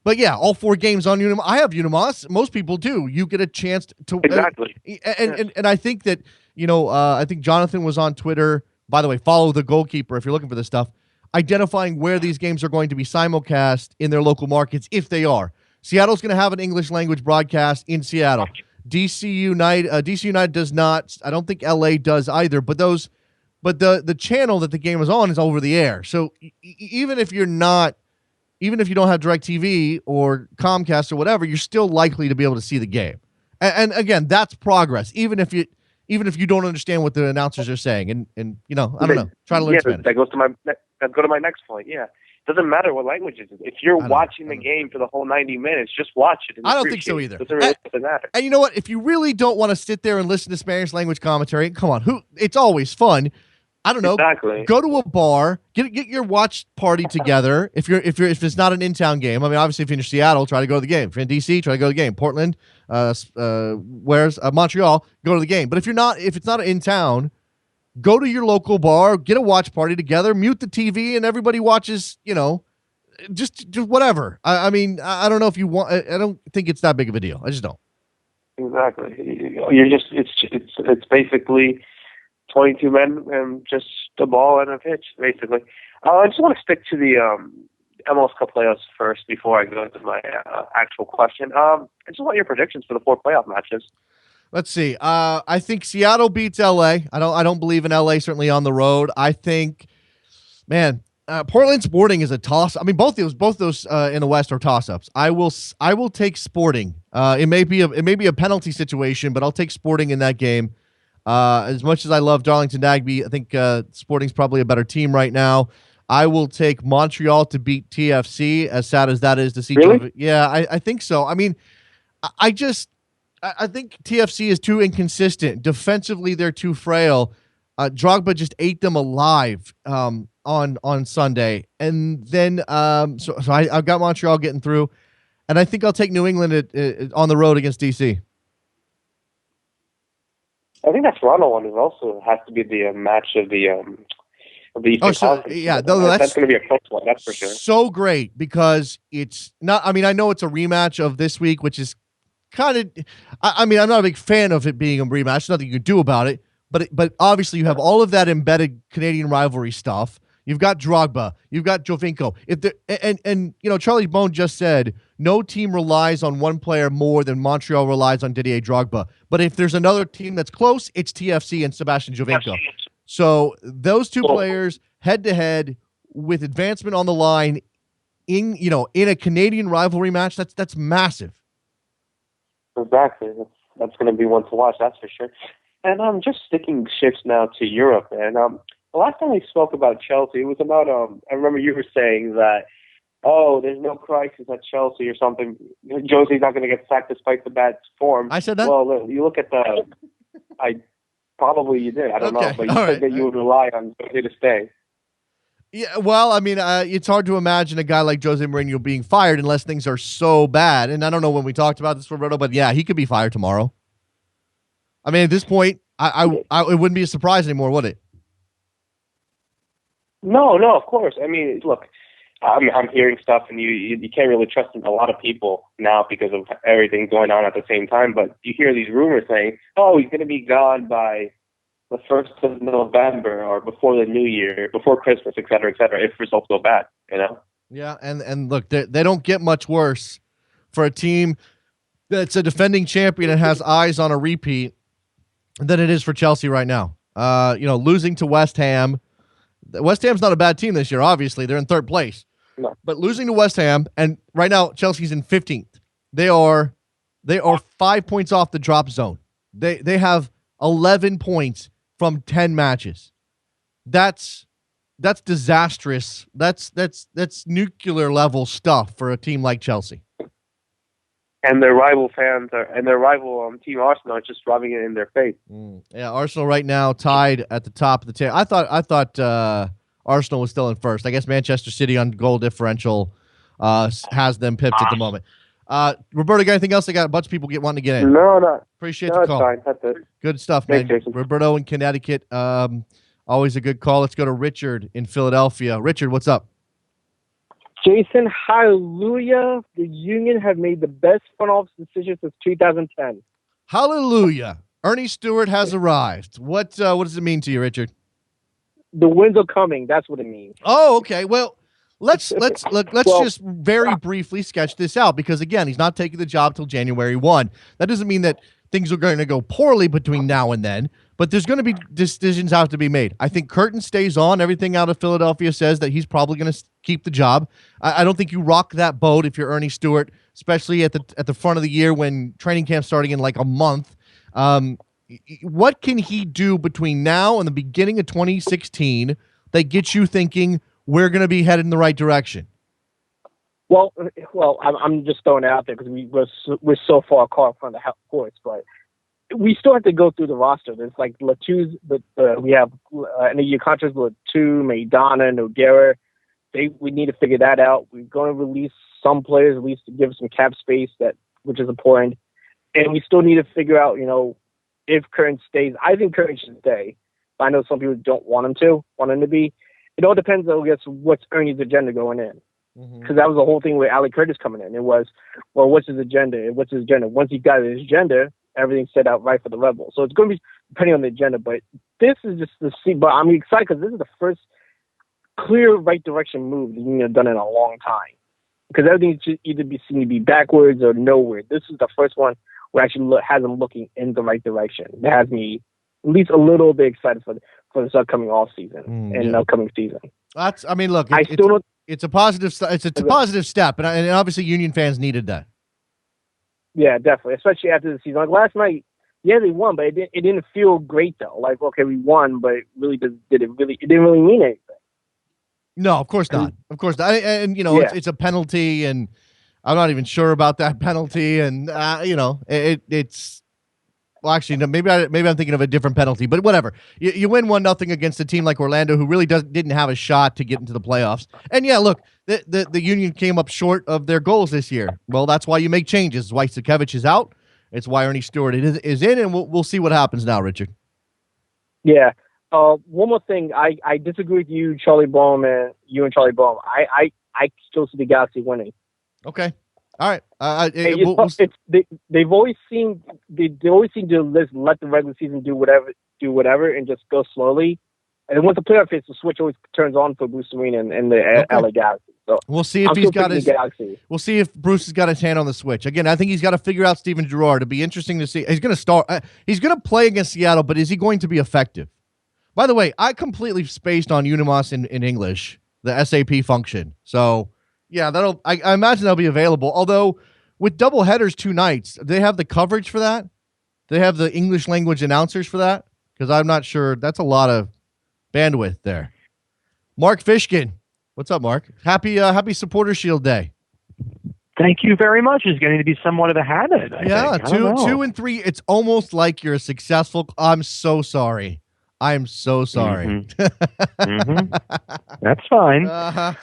But yeah, all 4 games on Unimos. I have Unimos. Most people do. You get a chance to exactly. And I think that I think Jonathan was on Twitter. By the way, follow the goalkeeper if you're looking for this stuff. Identifying where these games are going to be simulcast in their local markets, if they are. Seattle's going to have an English language broadcast in Seattle. DC United does not. I don't think LA does either. But the channel that the game is on is over the air. So even if you don't have DirecTV or Comcast or whatever, you're still likely to be able to see the game. And again, that's progress. Even if you don't understand what the announcers are saying, and I don't know, try to learn Spanish. That go to my next point. Yeah, doesn't matter what language it is. If you're watching the game for the whole 90 minutes, just watch it. I don't think so either. It doesn't really matter. And you know what? If you really don't want to sit there and listen to Spanish language commentary, come on, it's always fun. I don't know. Exactly. Go to a bar, get your watch party together. If it's not an in-town game, I mean, obviously, if you're in Seattle, try to go to the game. If you're in DC, try to go to the game. Portland, Montreal, go to the game. But if it's not in town, go to your local bar, get a watch party together, mute the TV, and everybody watches. Just whatever. I mean, I don't know if you want. I don't think it's that big of a deal. I just don't. Exactly. It's basically 22 men and just a ball and a pitch, basically. I just want to stick to the MLS Cup playoffs first before I go into my actual question. I just want your predictions for the 4 playoff matches. Let's see. I think Seattle beats LA. I don't believe in LA, certainly on the road. I think, Portland Sporting is a toss. I mean, both those in the West are toss-ups. I will take Sporting. It may be a penalty situation, but I'll take Sporting in that game. As much as I love Darlington Nagbe, I think Sporting's probably a better team right now. I will take Montreal to beat TFC, as sad as that is to see. Really? Yeah, I think so. I mean, I think TFC is too inconsistent. Defensively, they're too frail. Drogba just ate them alive on Sunday. And then so I've got Montreal getting through. And I think I'll take New England on the road against DC. I think that Toronto one has to be the match of the Eastern Conference. Yeah, that's going to be a close one, that's for sure. So great because it's not. I mean, I know it's a rematch of this week, which is kind of. I mean, I'm not a big fan of it being a rematch. There's nothing you can do about it. But obviously, you have all of that embedded Canadian rivalry stuff. You've got Drogba. You've got Jovinko. And Charlie Boehm just said no team relies on one player more than Montreal relies on Didier Drogba. But if there's another team that's close, it's TFC and Sebastian Jovinko. So those two players head to head with advancement on the line in a Canadian rivalry match, that's massive. Exactly. That's going to be one to watch, that's for sure. And I'm just sticking shifts now to Europe. And the last time we spoke about Chelsea, it was about I remember you were saying that, there's no crisis at Chelsea or something. Jose's not going to get sacked despite the bad form. I said that? Well, you look at probably you did. I don't know. But you said that you would rely on Jose to stay. Yeah, well, I mean, it's hard to imagine a guy like Jose Mourinho being fired unless things are so bad. And I don't know when we talked about this, Roberto, but yeah, he could be fired tomorrow. I mean, at this point, it wouldn't be a surprise anymore, would it? No, of course. I mean, look, I'm hearing stuff, and you can't really trust a lot of people now because of everything going on at the same time. But you hear these rumors saying, "Oh, he's going to be gone by the 1st of November or before the New Year, before Christmas, et cetera, if results go bad, you know? Yeah, and look, they don't get much worse for a team that's a defending champion and has eyes on a repeat than it is for Chelsea right now. Losing to West Ham. West Ham's not a bad team this year, obviously. They're in 3rd place. No. But losing to West Ham, and right now Chelsea's in 15th. They are 5 points off the drop zone. They have 11 points from 10 matches. That's disastrous. That's nuclear level stuff for a team like Chelsea. And their rival team Arsenal are just rubbing it in their face. Yeah, Arsenal right now tied at the top of the table. I thought Arsenal was still in first. I guess Manchester City on goal differential has them pipped at the moment. Roberto, got anything else? I got a bunch of people wanting to get in. No. Appreciate the call. Fine. That's it. Good stuff, Thanks, man. Jason. Roberto in Connecticut. Always a good call. Let's go to Richard in Philadelphia. Richard, what's up? Jason, hallelujah. The Union have made the best front office decision since 2010. Hallelujah. Ernie Stewart has arrived. What does it mean to you, Richard? The wins are coming. That's what it means. Oh, okay. Well, let's just very briefly sketch this out because, again, he's not taking the job till January 1. That doesn't mean that things are going to go poorly between now and then, but there's going to be decisions have to be made. I think Curtin stays on. Everything out of Philadelphia says that he's probably going to keep the job. I don't think you rock that boat if you're Ernie Stewart, especially at the front of the year when training camp's starting in like a month. What can he do between now and the beginning of 2016 that gets you thinking we're going to be headed in the right direction? Well, I'm just throwing it out there because we're so far caught from the courts, but we still have to go through the roster. There's like Latou's, but we have your contracts with Latu, Maidana, Noguera. We need to figure that out. We're going to release some players at least to give some cap space, which is important, and we still need to figure out, if Curtin stays. I think Curtin should stay. But I know some people don't want him to be. It all depends on, I guess, what's Ernie's agenda going in. Because that was the whole thing with Ali Curtis coming in. It was, well, what's his agenda? Once he got his agenda, everything set out right for the Rebels. So it's going to be depending on the agenda. But this is just the see. But I'm excited because this is the first clear right direction move the Union have done in a long time. Because everything should either be seen to be backwards or nowhere. This is the first one where actually has them looking in the right direction. That has me at least a little bit excited for this upcoming off season and upcoming season. It's a positive. It's a positive step, and obviously Union fans needed that. Yeah, definitely, especially after the season. Like last night, yeah, they won, but it didn't feel great though. Like, okay, we won, but it didn't really mean anything. No, of course not. Of course not. And it's a penalty, and I'm not even sure about that penalty. And it's. Well, actually, no, maybe I'm thinking of a different penalty, but whatever. You win 1-0 against a team like Orlando, who really didn't have a shot to get into the playoffs. And yeah, look, the Union came up short of their goals this year. Well, that's why you make changes. It's why Sakevich is out. It's why Ernie Stewart is in, and we'll see what happens now, Richard. Yeah. One more thing, I disagree with you, Charlie Boehm, and you and Charlie Boehm. I still see the Galaxy winning. Okay. All right. They've always seemed to let the regular season do whatever, and just go slowly. And then once the playoff hits, the switch always turns on for Bruce Arena and the LA Galaxy. So we'll see if We'll see if Bruce has got his hand on the switch. Again, I think he's got to figure out Steven Gerrard. It'll be interesting to see. He's going to start. He's going to play against Seattle, but is he going to be effective? By the way, I completely spaced on Unimos in English, the SAP function. So. Yeah, I imagine that'll be available. Although with double headers 2 nights, do they have the coverage for that? Do they have the English language announcers for that? Because I'm not sure. That's a lot of bandwidth there. Mark Fishkin, what's up, Mark? Happy Supporter Shield Day. Thank you very much. It's getting to be somewhat of a habit. I think. 2 and 3. It's almost like you're successful. I'm so sorry. I'm so sorry. That's fine.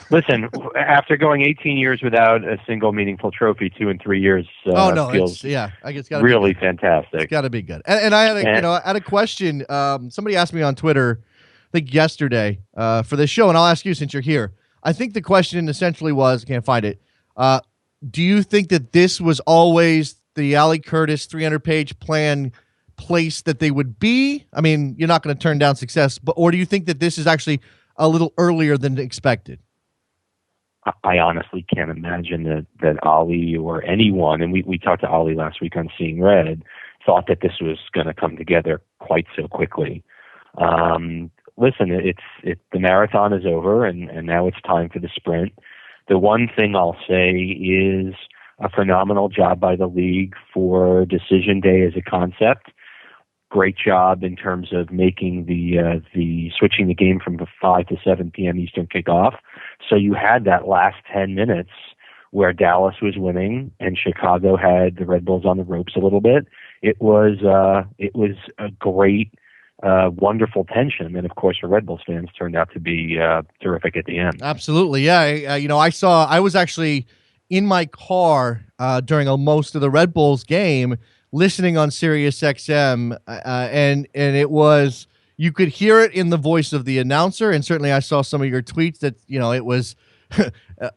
Listen, after going 18 years without a single meaningful trophy, 2 and 3 years feels really fantastic. It's got to be good. And I had a question. Somebody asked me on Twitter, I think yesterday, for this show, and I'll ask you since you're here. I think the question essentially was, can't find it. Do you think that this was always the Ali Curtis 300-page plan place that they would be? I mean, you're not going to turn down success, or do you think that this is actually a little earlier than expected? I honestly can't imagine that Ali or anyone, and we talked to Ali last week on Seeing Red, thought that this was going to come together quite so quickly. Listen, the marathon is over, and now it's time for the sprint. The one thing I'll say is a phenomenal job by the league for decision day as a concept. Great job in terms of making the switching the game from 5 to 7 p.m. Eastern kickoff. So you had that last 10 minutes where Dallas was winning and Chicago had the Red Bulls on the ropes a little bit. It was a great, wonderful tension, and of course, for Red Bulls fans, turned out to be terrific at the end. Absolutely, yeah. I was actually in my car during most of the Red Bulls game, listening on Sirius XM, and it was, you could hear it in the voice of the announcer, and certainly I saw some of your tweets that it was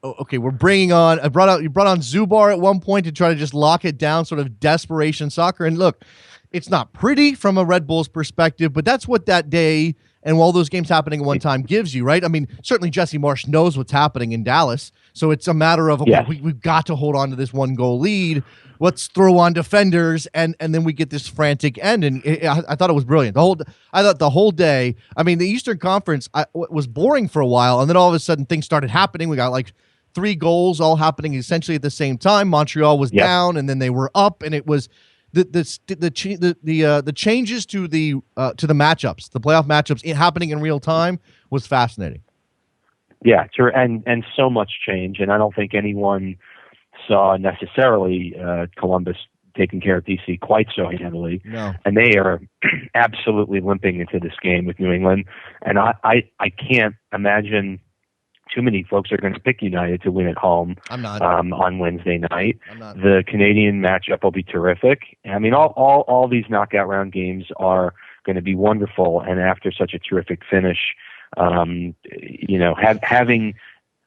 okay. We're bringing on. You brought on Zubar at one point to try to just lock it down, sort of desperation soccer. And look, it's not pretty from a Red Bulls perspective, but that's what that day and all those games happening at one time gives you, right? I mean, certainly Jesse Marsch knows what's happening in Dallas, so it's a matter of, okay, we've got to hold on to this 1-goal lead. Let's throw on defenders, and then we get this frantic end. And I thought it was brilliant. I thought the whole day. I mean, the Eastern Conference was boring for a while, and then all of a sudden things started happening. We got like 3 goals all happening essentially at the same time. Montreal was down, and then they were up, and it was the changes to the matchups, the playoff matchups happening in real time was fascinating. Yeah, and so much change, and I don't think anyone saw necessarily Columbus taking care of DC quite so handily. No. And they are absolutely limping into this game with New England, and I can't imagine too many folks are going to pick United to win at home. I'm not. On Wednesday night. I'm not. The Canadian matchup will be terrific. I mean, all these knockout round games are going to be wonderful. And after such a terrific finish, having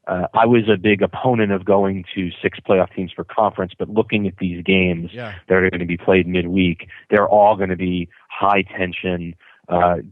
I was a big opponent of going to 6 playoff teams per conference, but looking at these games that are going to be played midweek, they're all going to be high tension,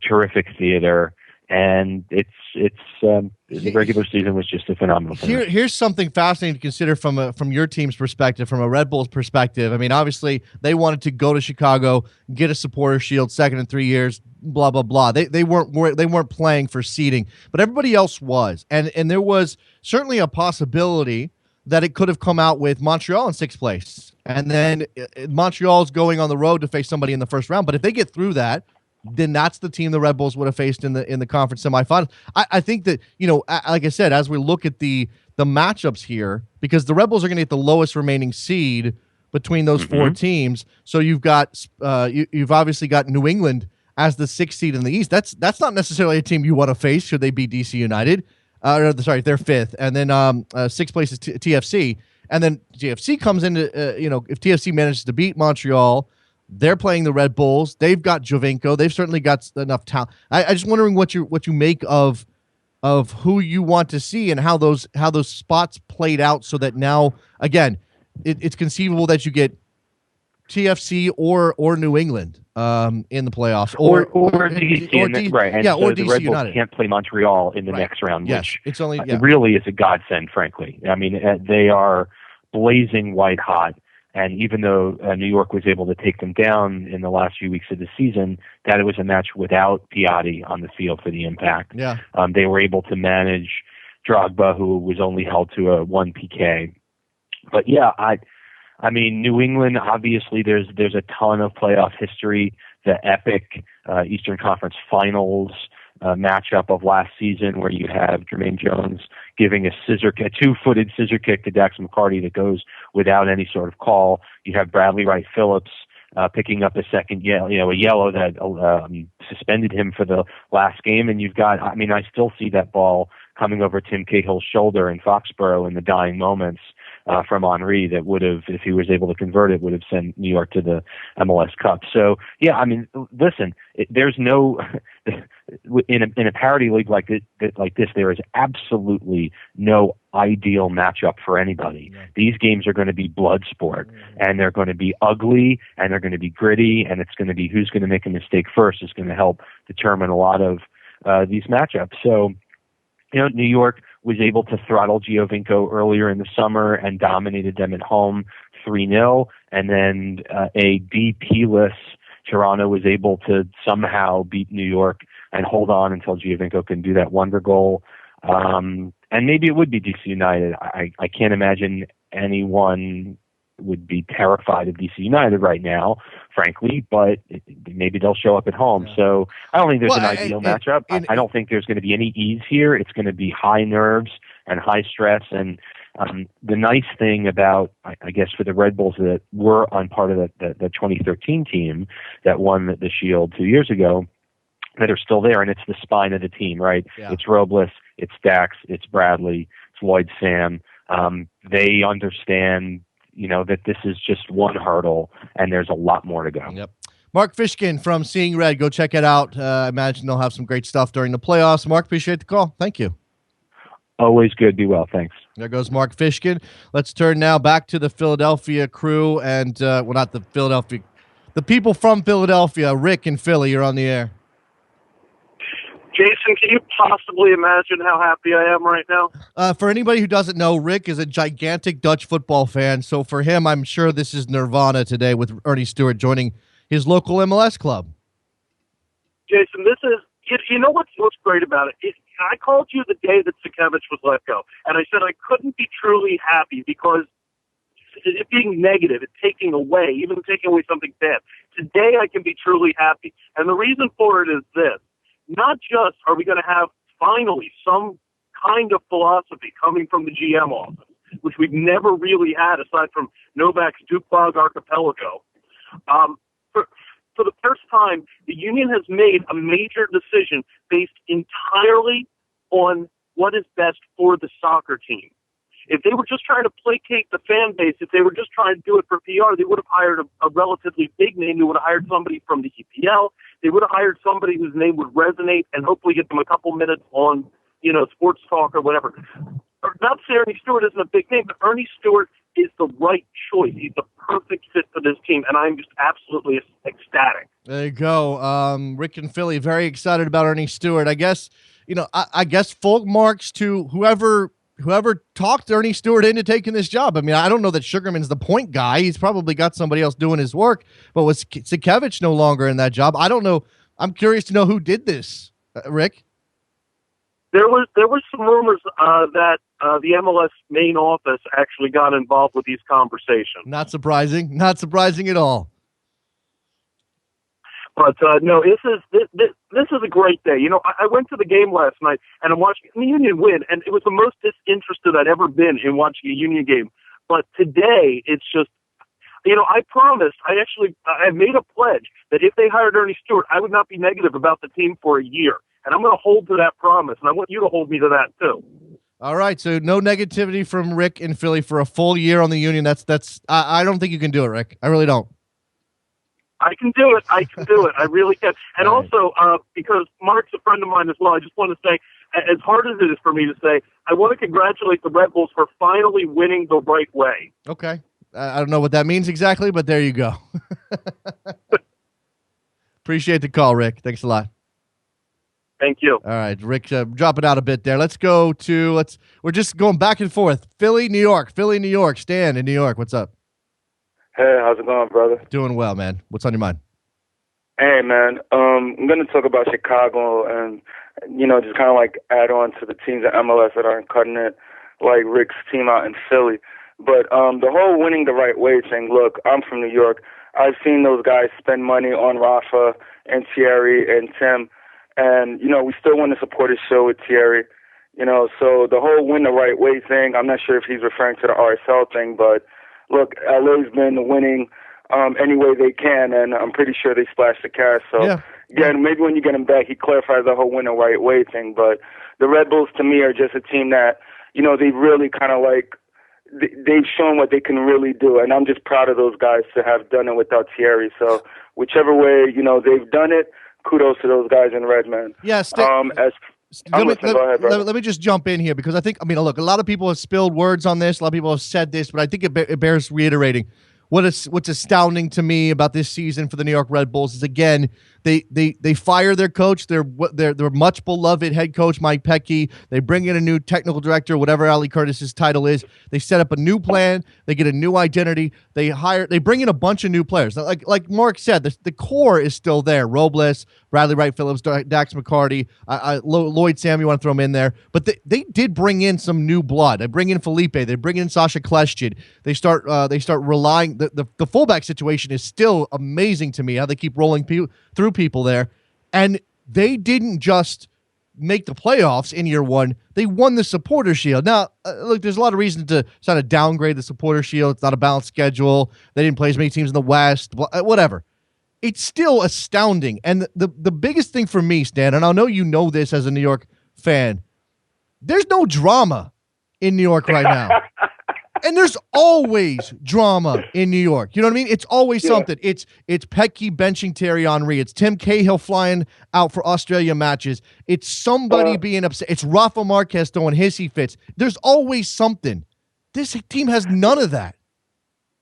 terrific theater. And the regular season was just a phenomenal finish. Here's something fascinating to consider from your team's perspective, from a Red Bulls perspective. I mean, obviously they wanted to go to Chicago, get a supporter shield, second in 3 years, blah blah blah. They weren't playing for seeding, but everybody else was, and there was certainly a possibility that it could have come out with Montreal in 6th place, and then Montreal's going on the road to face somebody in the first round. But if they get through that, then that's the team the Red Bulls would have faced in the conference semifinals. I think that, like I said, as we look at the matchups here, because the Red Bulls are going to get the lowest remaining seed between those 4 teams. So you've got you've obviously got New England as the 6th seed in the East. That's not necessarily a team you want to face should they be DC United. They're 5th, and then 6th place is TFC, and then TFC comes into if TFC manages to beat Montreal. They're playing the Red Bulls. They've got Jovinko. They've certainly got enough talent. I just wondering what you make of who you want to see and how those spots played out, so that now again it's conceivable that you get TFC or New England in the playoffs or DC, right? And or the DC Red Bulls United can't play Montreal in the next round. Yes, which it's only really is a godsend, frankly. I mean, they are blazing white hot. And even though New York was able to take them down in the last few weeks of the season, that it was a match without Piatti on the field for the Impact. Yeah. They were able to manage Drogba, who was only held to a 1 PK. But yeah, I mean, New England, obviously there's a ton of playoff history. The epic Eastern Conference Finals matchup of last season, where you have Jermaine Jones giving a 2-footed scissor kick to Dax McCarty that goes without any sort of call. You have Bradley Wright Phillips picking up a second yellow, a yellow that suspended him for the last game. And you've got, I mean, I still see that ball coming over Tim Cahill's shoulder in Foxborough in the dying moments from Henry that would have, if he was able to convert it, would have sent New York to the MLS Cup. So, yeah, I mean, listen, there's no in a parity league like this, there is absolutely no ideal matchup for anybody. Yeah. These games are going to be blood sport, and they're going to be ugly, and they're going to be gritty, and it's going to be who's going to make a mistake first is going to help determine a lot of these matchups. So, New York was able to throttle Giovinco earlier in the summer and dominated them at home 3-0, and then a DP-less Toronto was able to somehow beat New York and hold on until Giovinco can do that wonder goal. And maybe it would be DC United. I can't imagine anyone would be terrified of DC United right now, frankly, but maybe they'll show up at home. Yeah. So I don't think there's an ideal matchup. I don't think there's going to be any ease here. It's going to be high nerves and high stress. And the nice thing about, I guess, for the Red Bulls that were on part of the 2013 team that won the Shield 2 years ago, that are still there, and it's the spine of the team, right? Yeah. It's Robles, it's Dax, it's Bradley, it's Lloyd Sam. They understand, that this is just one hurdle, and there's a lot more to go. Yep. Mark Fishkin from Seeing Red. Go check it out. I imagine they'll have some great stuff during the playoffs. Mark, appreciate the call. Thank you. Always good. Be well. Thanks. There goes Mark Fishkin. Let's turn now back to the Philadelphia crew and, not the Philadelphia, the people from Philadelphia. Rick in Philly, you're on the air. Jason, can you possibly imagine how happy I am right now? For anybody who doesn't know, Rick is a gigantic Dutch football fan. So for him, I'm sure this is nirvana today with Ernie Stewart joining his local MLS club. Jason, this is, you know what's great about it? I called you the day that Sakevich was let go, and I said I couldn't be truly happy because it being negative, it's taking away, even taking away something bad. Today I can be truly happy. And the reason for it is this. Not just are we going to have finally some kind of philosophy coming from the GM office, which we've never really had aside from Novak's Duplag Archipelago. For the first time, the union has made a major decision based entirely on what is best for the soccer team. If they were just trying to placate the fan base, if they were just trying to do it for PR, they would have hired a relatively big name. They would have hired somebody from the EPL. They would have hired somebody whose name would resonate and hopefully get them a couple minutes on, sports talk or whatever. Not to say Ernie Stewart isn't a big name, but Ernie Stewart is the right choice. He's the perfect fit for this team, and I'm just absolutely ecstatic. There you go. Rick and Philly, very excited about Ernie Stewart. I guess, I guess full marks to whoever talked Ernie Stewart into taking this job. I mean, I don't know that Sugarman's the point guy. He's probably got somebody else doing his work. But was Sakevich no longer in that job? I don't know. I'm curious to know who did this, Rick. There was some rumors that the MLS main office actually got involved with these conversations. Not surprising. Not surprising at all. But no, this is a great day. I went to the game last night and I'm watching the Union win, and it was the most disinterested I'd ever been in watching a Union game. But today, it's just, I promised, I made a pledge that if they hired Ernie Stewart, I would not be negative about the team for a year, and I'm going to hold to that promise, and I want you to hold me to that too. All right, so no negativity from Rick in Philly for a full year on the Union. I don't think you can do it, Rick. I really don't. I can do it. I really can. And also, because Mark's a friend of mine as well, I just want to say, as hard as it is for me to say, I want to congratulate the Red Bulls for finally winning the right way. Okay. I don't know what that means exactly, but there you go. Appreciate the call, Rick. Thanks a lot. Thank you. All right, Rick, drop it out a bit there. Let's go to, we're just going back and forth. Philly, New York. Stan in New York. What's up? Hey, how's it going, brother? Doing well, man. What's on your mind? Hey, man. I'm going to talk about Chicago and, just kind of like add on to the teams at MLS that aren't cutting it, like Rick's team out in Philly. But the whole winning the right way thing, look, I'm from New York. I've seen those guys spend money on Rafa and Thierry and Tim. And, we still want to support his show with Thierry. So the whole win the right way thing, I'm not sure if he's referring to the RSL thing, but look, LA's been winning any way they can, and I'm pretty sure they splashed the cash. So, again, maybe when you get him back, he clarifies the whole win the right way thing. But the Red Bulls, to me, are just a team that, they've really kind of like, they've shown what they can really do. And I'm just proud of those guys to have done it without Thierry. So whichever way, they've done it, kudos to those guys in red, man. Yeah, let me just jump in here because look, a lot of people have spilled words on this. A lot of people have said this, but I think it bears reiterating. What's astounding to me about this season for the New York Red Bulls is, again, they fire their coach, their much beloved head coach Mike Petke. They bring in a new technical director, whatever Ali Curtis's title is. They set up a new plan. They get a new identity. They bring in a bunch of new players. Like Mark said, the core is still there. Robles, Bradley Wright Phillips, Dax McCarty, Lloyd Sam. You want to throw him in there, but they did bring in some new blood. They bring in Felipe. They bring in Sasha Kleshchid. They start relying. The fullback situation is still amazing to me, how they keep rolling through people there. And they didn't just make the playoffs in year one. They won the Supporter Shield. Now, look, there's a lot of reasons to sort of downgrade the Supporter Shield. It's not a balanced schedule. They didn't play as many teams in the West, whatever. It's still astounding. And the biggest thing for me, Stan, and I know you know this as a New York fan, there's no drama in New York right now. And there's always drama in New York. You know what I mean? It's always something. It's Petke benching Thierry Henry. It's Tim Cahill flying out for Australia matches. It's somebody being upset. It's Rafa Marquez throwing hissy fits. There's always something. This team has none of that.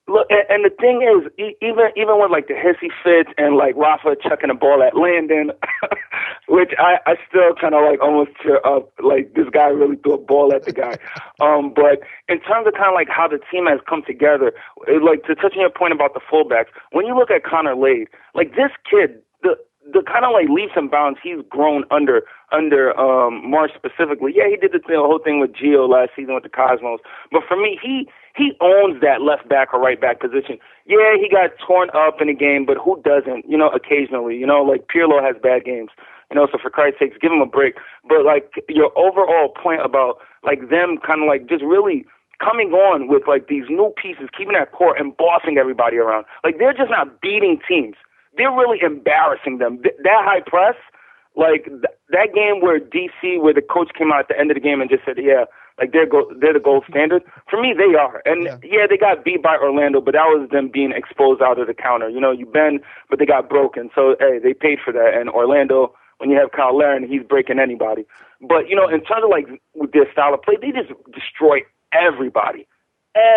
Look, and the thing is, even with like the hissy fits and like Rafa chucking a ball at Landon, which I still kind of like almost tear up, like this guy really threw a ball at the guy. But in terms of kind of like how the team has come together, like to touch on your point about the fullbacks, when you look at Connor Lade, like this kid, the kind of like leaps and bounds he's grown under Marsh specifically. Yeah, he did the whole thing with Gio last season with the Cosmos, but for me, he owns that left back or right back position. Yeah, he got torn up in a game, but who doesn't? You know, occasionally. You know, like Pirlo has bad games. You know, so for Christ's sakes, give him a break. But like your overall point about like them kind of like just really coming on with like these new pieces, keeping that core and bossing everybody around. Like they're just not beating teams. They're really embarrassing them. That high press, like that game where DC, where the coach came out at the end of the game and just said, yeah, like they're the gold standard. For me, they are. And yeah, they got beat by Orlando, but that was them being exposed out of the counter. You know, you bend, but they got broken. So, hey, they paid for that. And Orlando, when you have Kyle Larin, he's breaking anybody. But, you know, in terms of like with their style of play, they just destroy everybody.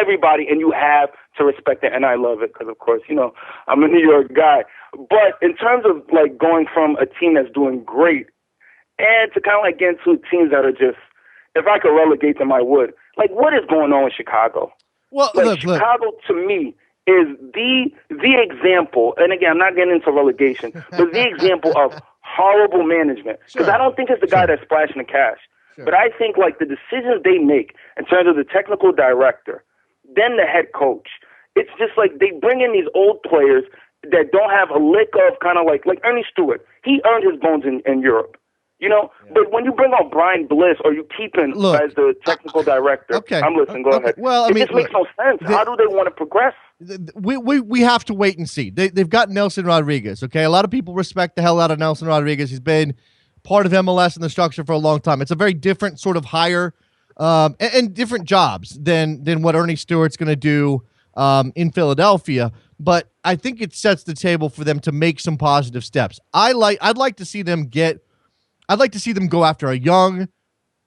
Everybody, and you have to respect it, and I love it because, of course, you know, I'm a New York guy. But in terms of, like, going from a team that's doing great and to kind of, like, get into teams that are just, if I could relegate them, I would. Like, what is going on with Chicago? Well, like, Chicago, to me, is the example, and again, I'm not getting into relegation, but the example of horrible management. Because I don't think it's the guy that's splashing the cash. Sure. But I think like the decisions they make in terms of the technical director, then the head coach, it's just like they bring in these old players that don't have a lick of kind of like Ernie Stewart. He earned his bones in Europe, you know. Yeah. But when you bring on Brian Bliss or you keep him as the technical director, I'm listening. Go ahead. Well, it just makes no sense. How do they want to progress? We have to wait and see. They've got Nelson Rodriguez. Okay, a lot of people respect the hell out of Nelson Rodriguez. He's been part of MLS and the structure for a long time. It's a very different sort of hire and different jobs than what Ernie Stewart's going to do in Philadelphia. But I think it sets the table for them to make some positive steps. I'd like to see them go after a young,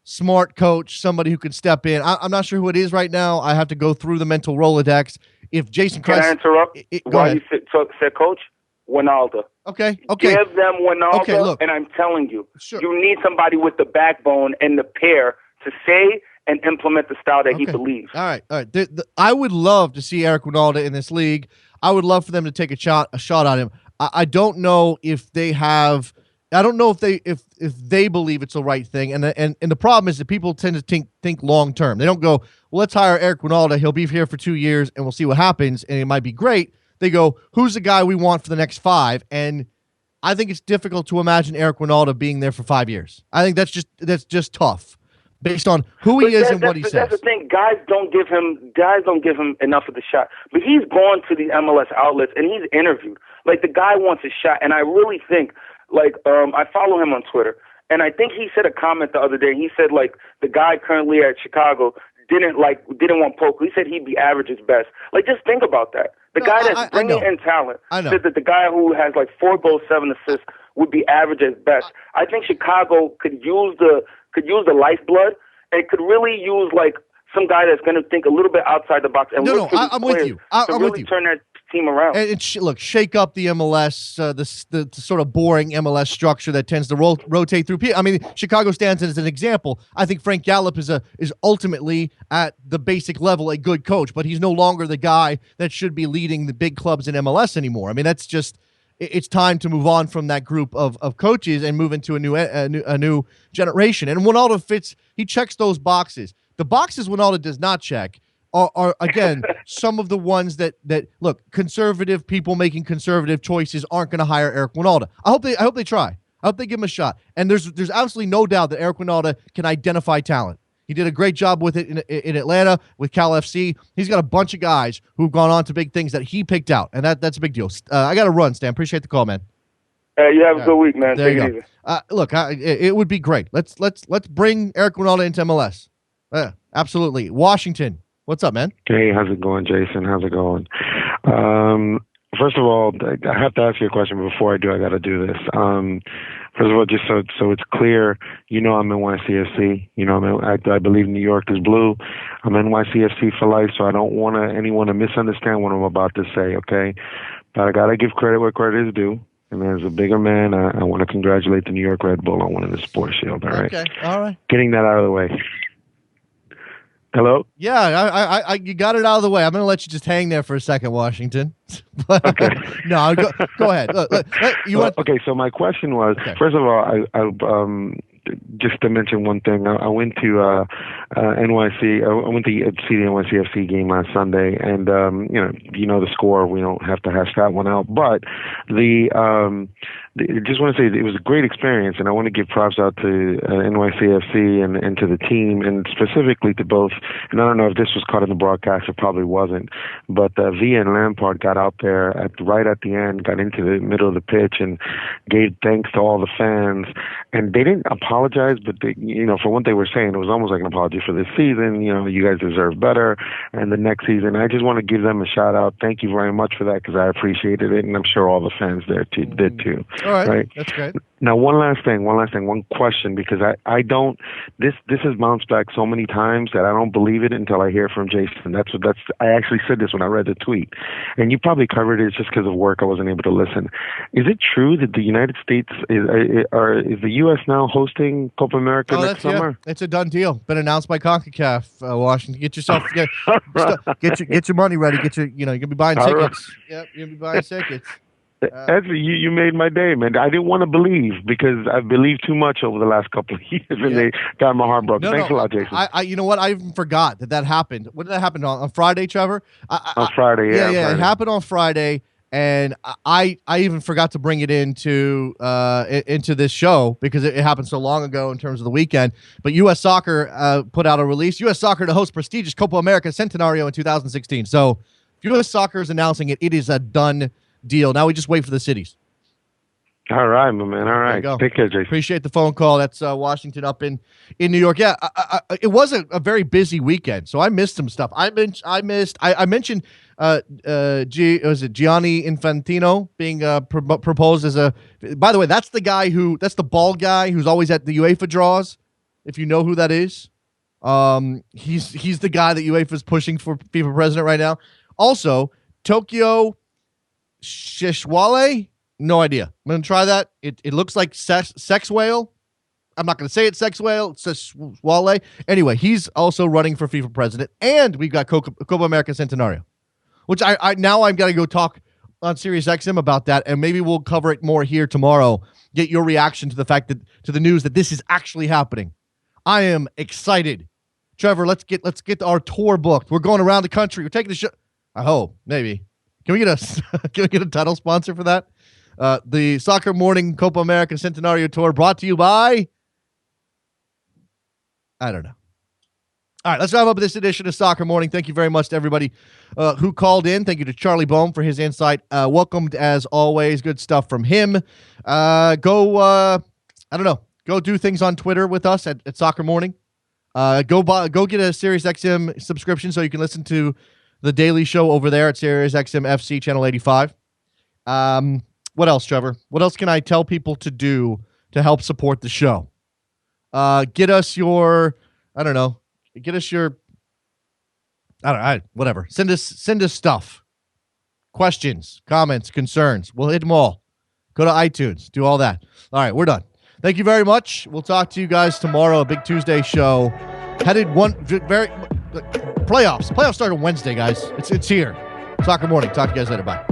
smart coach, somebody who can step in. I'm not sure who it is right now. I have to go through the mental Rolodex. If Jason Can I interrupt? While you said coach? Wijnaldum. Okay. Give them Wijnaldum, okay, look. And I'm telling you, you need somebody with the backbone and the pair to say and implement the style that he believes. All right. I would love to see Eric Wijnaldum in this league. I would love for them to take a shot on him. I don't know if they have. I don't know if they believe it's the right thing. And the problem is that people tend to think long term. They don't go, well, let's hire Eric Wijnaldum. He'll be here for 2 years, and we'll see what happens, and it might be great. They go, who's the guy we want for the next 5? And I think it's difficult to imagine Eric Wijnaldum being there for 5 years. I think that's just tough based on who he is and what he says. That's the thing. Guys don't give him enough of the shot. But he's gone to the MLS outlets and he's interviewed. Like the guy wants a shot, and I really think I follow him on Twitter, and I think he said a comment the other day. He said like the guy currently at Chicago didn't want Poku. He said he'd be average at best. Like just think about that. The guy that's bringing in talent said that the guy who has like 4 goals, 7 assists would be average at best. I think Chicago could use the lifeblood and could really use like some guy that's going to think a little bit outside the box and look for I'm with you. I'm really with you. turn that team around. And look, shake up the MLS, the sort of boring MLS structure that tends to rotate through people. I mean, Chicago stands as an example. I think Frank Gallup is ultimately at the basic level a good coach, but he's no longer the guy that should be leading the big clubs in MLS anymore. I mean, that's just. It's time to move on from that group of coaches and move into a new generation. And Ronaldo fits; he checks those boxes. The boxes Ronaldo does not check are again some of the ones that look, conservative people making conservative choices aren't going to hire Eric Ronaldo. I hope they try. I hope they give him a shot. And there's absolutely no doubt that Eric Ronaldo can identify talent. He did a great job with it in Atlanta with Cal FC. He's got a bunch of guys who've gone on to big things that he picked out, and that's a big deal. I got to run, Stan. Appreciate the call, man. You have a good week, man. There Take you it go. easy. Look, it would be great. Let's bring Eric Ronaldo into MLS. Absolutely. Washington, what's up, man? Hey, how's it going, Jason? How's it going? First of all, I have to ask you a question before I do. I got to do this. First of all, just so it's clear, I'm NYCFC. I believe New York is blue. I'm NYCFC for life, so I don't want anyone to misunderstand what I'm about to say, okay? But I got to give credit where credit is due. And as a bigger man, I want to congratulate the New York Red Bull on winning the Sports Shield, all right? Okay, all right. Getting that out of the way. Hello? Yeah, I you got it out of the way. I'm going to let you just hang there for a second, Washington. Okay. No, go ahead. Okay, so my question was, first of all, I just to mention one thing, I went to NYC. I went to see the NYCFC game last Sunday, and the score. We don't have to hash that one out. But just want to say it was a great experience, and I want to give props out to NYCFC and to the team, and specifically to both. And I don't know if this was caught in the broadcast, it probably wasn't. But Villa and Lampard got out there right at the end, got into the middle of the pitch, and gave thanks to all the fans. And they didn't apologize, but for what they were saying, it was almost like an apology for this season. You guys deserve better, and the next season. I just want to give them a shout out. Thank you very much for that, because I appreciated it, and I'm sure all the fans there did too. All right, that's great. Now, one question, because I don't. This has bounced back so many times that I don't believe it until I hear from Jason. I actually said this when I read the tweet, and you probably covered it just because of work. I wasn't able to listen. Is it true that the United States is the U.S. now hosting Copa America next summer? Yeah. It's a done deal. Been announced by CONCACAF. Washington, get your money ready. You're gonna be buying tickets. Right. Yep, you're gonna be buying tickets. Actually, you made my day, man. I didn't want to believe because I've believed too much over the last couple of years, and they got my heart broken. Thanks a lot, Jason. You know what? I even forgot that happened. When did that happen? On Friday, Trevor? On Friday, yeah. Yeah, it happened on Friday, and I even forgot to bring it into this show because it happened so long ago in terms of the weekend. But U.S. Soccer put out a release. U.S. Soccer to host prestigious Copa America Centenario in 2016. So if U.S. Soccer is announcing it, it is a done deal. Now we just wait for the cities. All right, my man. All right. Take care, Jason. Appreciate the phone call. That's Washington up in New York. Yeah, it was a very busy weekend, so I missed some stuff. I mentioned was it Gianni Infantino being proposed as a. By the way, that's the bald guy who's always at the UEFA draws. If you know who that is, he's the guy that UEFA is pushing for FIFA president right now. Also, Tokyo Shishwale. No idea. I'm going to try that. It looks like sex whale. I'm not going to say it's sex whale. It's Shishwale. Anyway, he's also running for FIFA president. And we've got Copa America Centenario, which I'm going to go talk on Sirius XM about that. And maybe we'll cover it more here tomorrow. Get your reaction to the fact to the news that this is actually happening. I am excited. Trevor, let's get our tour booked. We're going around the country. We're taking the show. I hope, maybe. Can we get a title sponsor for that? The Soccer Morning Copa America Centenario Tour brought to you by, I don't know. All right, let's wrap up this edition of Soccer Morning. Thank you very much to everybody who called in. Thank you to Charlie Boehm for his insight. Welcomed as always. Good stuff from him. Go do things on Twitter with us at Soccer Morning. Go get a Sirius XM subscription so you can listen to the daily show over there at Sirius XM FC channel 85. What else, Trevor? What else can I tell people to do to help support the show? Get us your, I don't know. Get us your, whatever. Send us stuff. Questions, comments, concerns. We'll hit them all. Go to iTunes. Do all that. All right, we're done. Thank you very much. We'll talk to you guys tomorrow. A big Tuesday show. Playoffs. Playoffs start on Wednesday, guys. It's here. Soccer Morning. Talk to you guys later. Bye.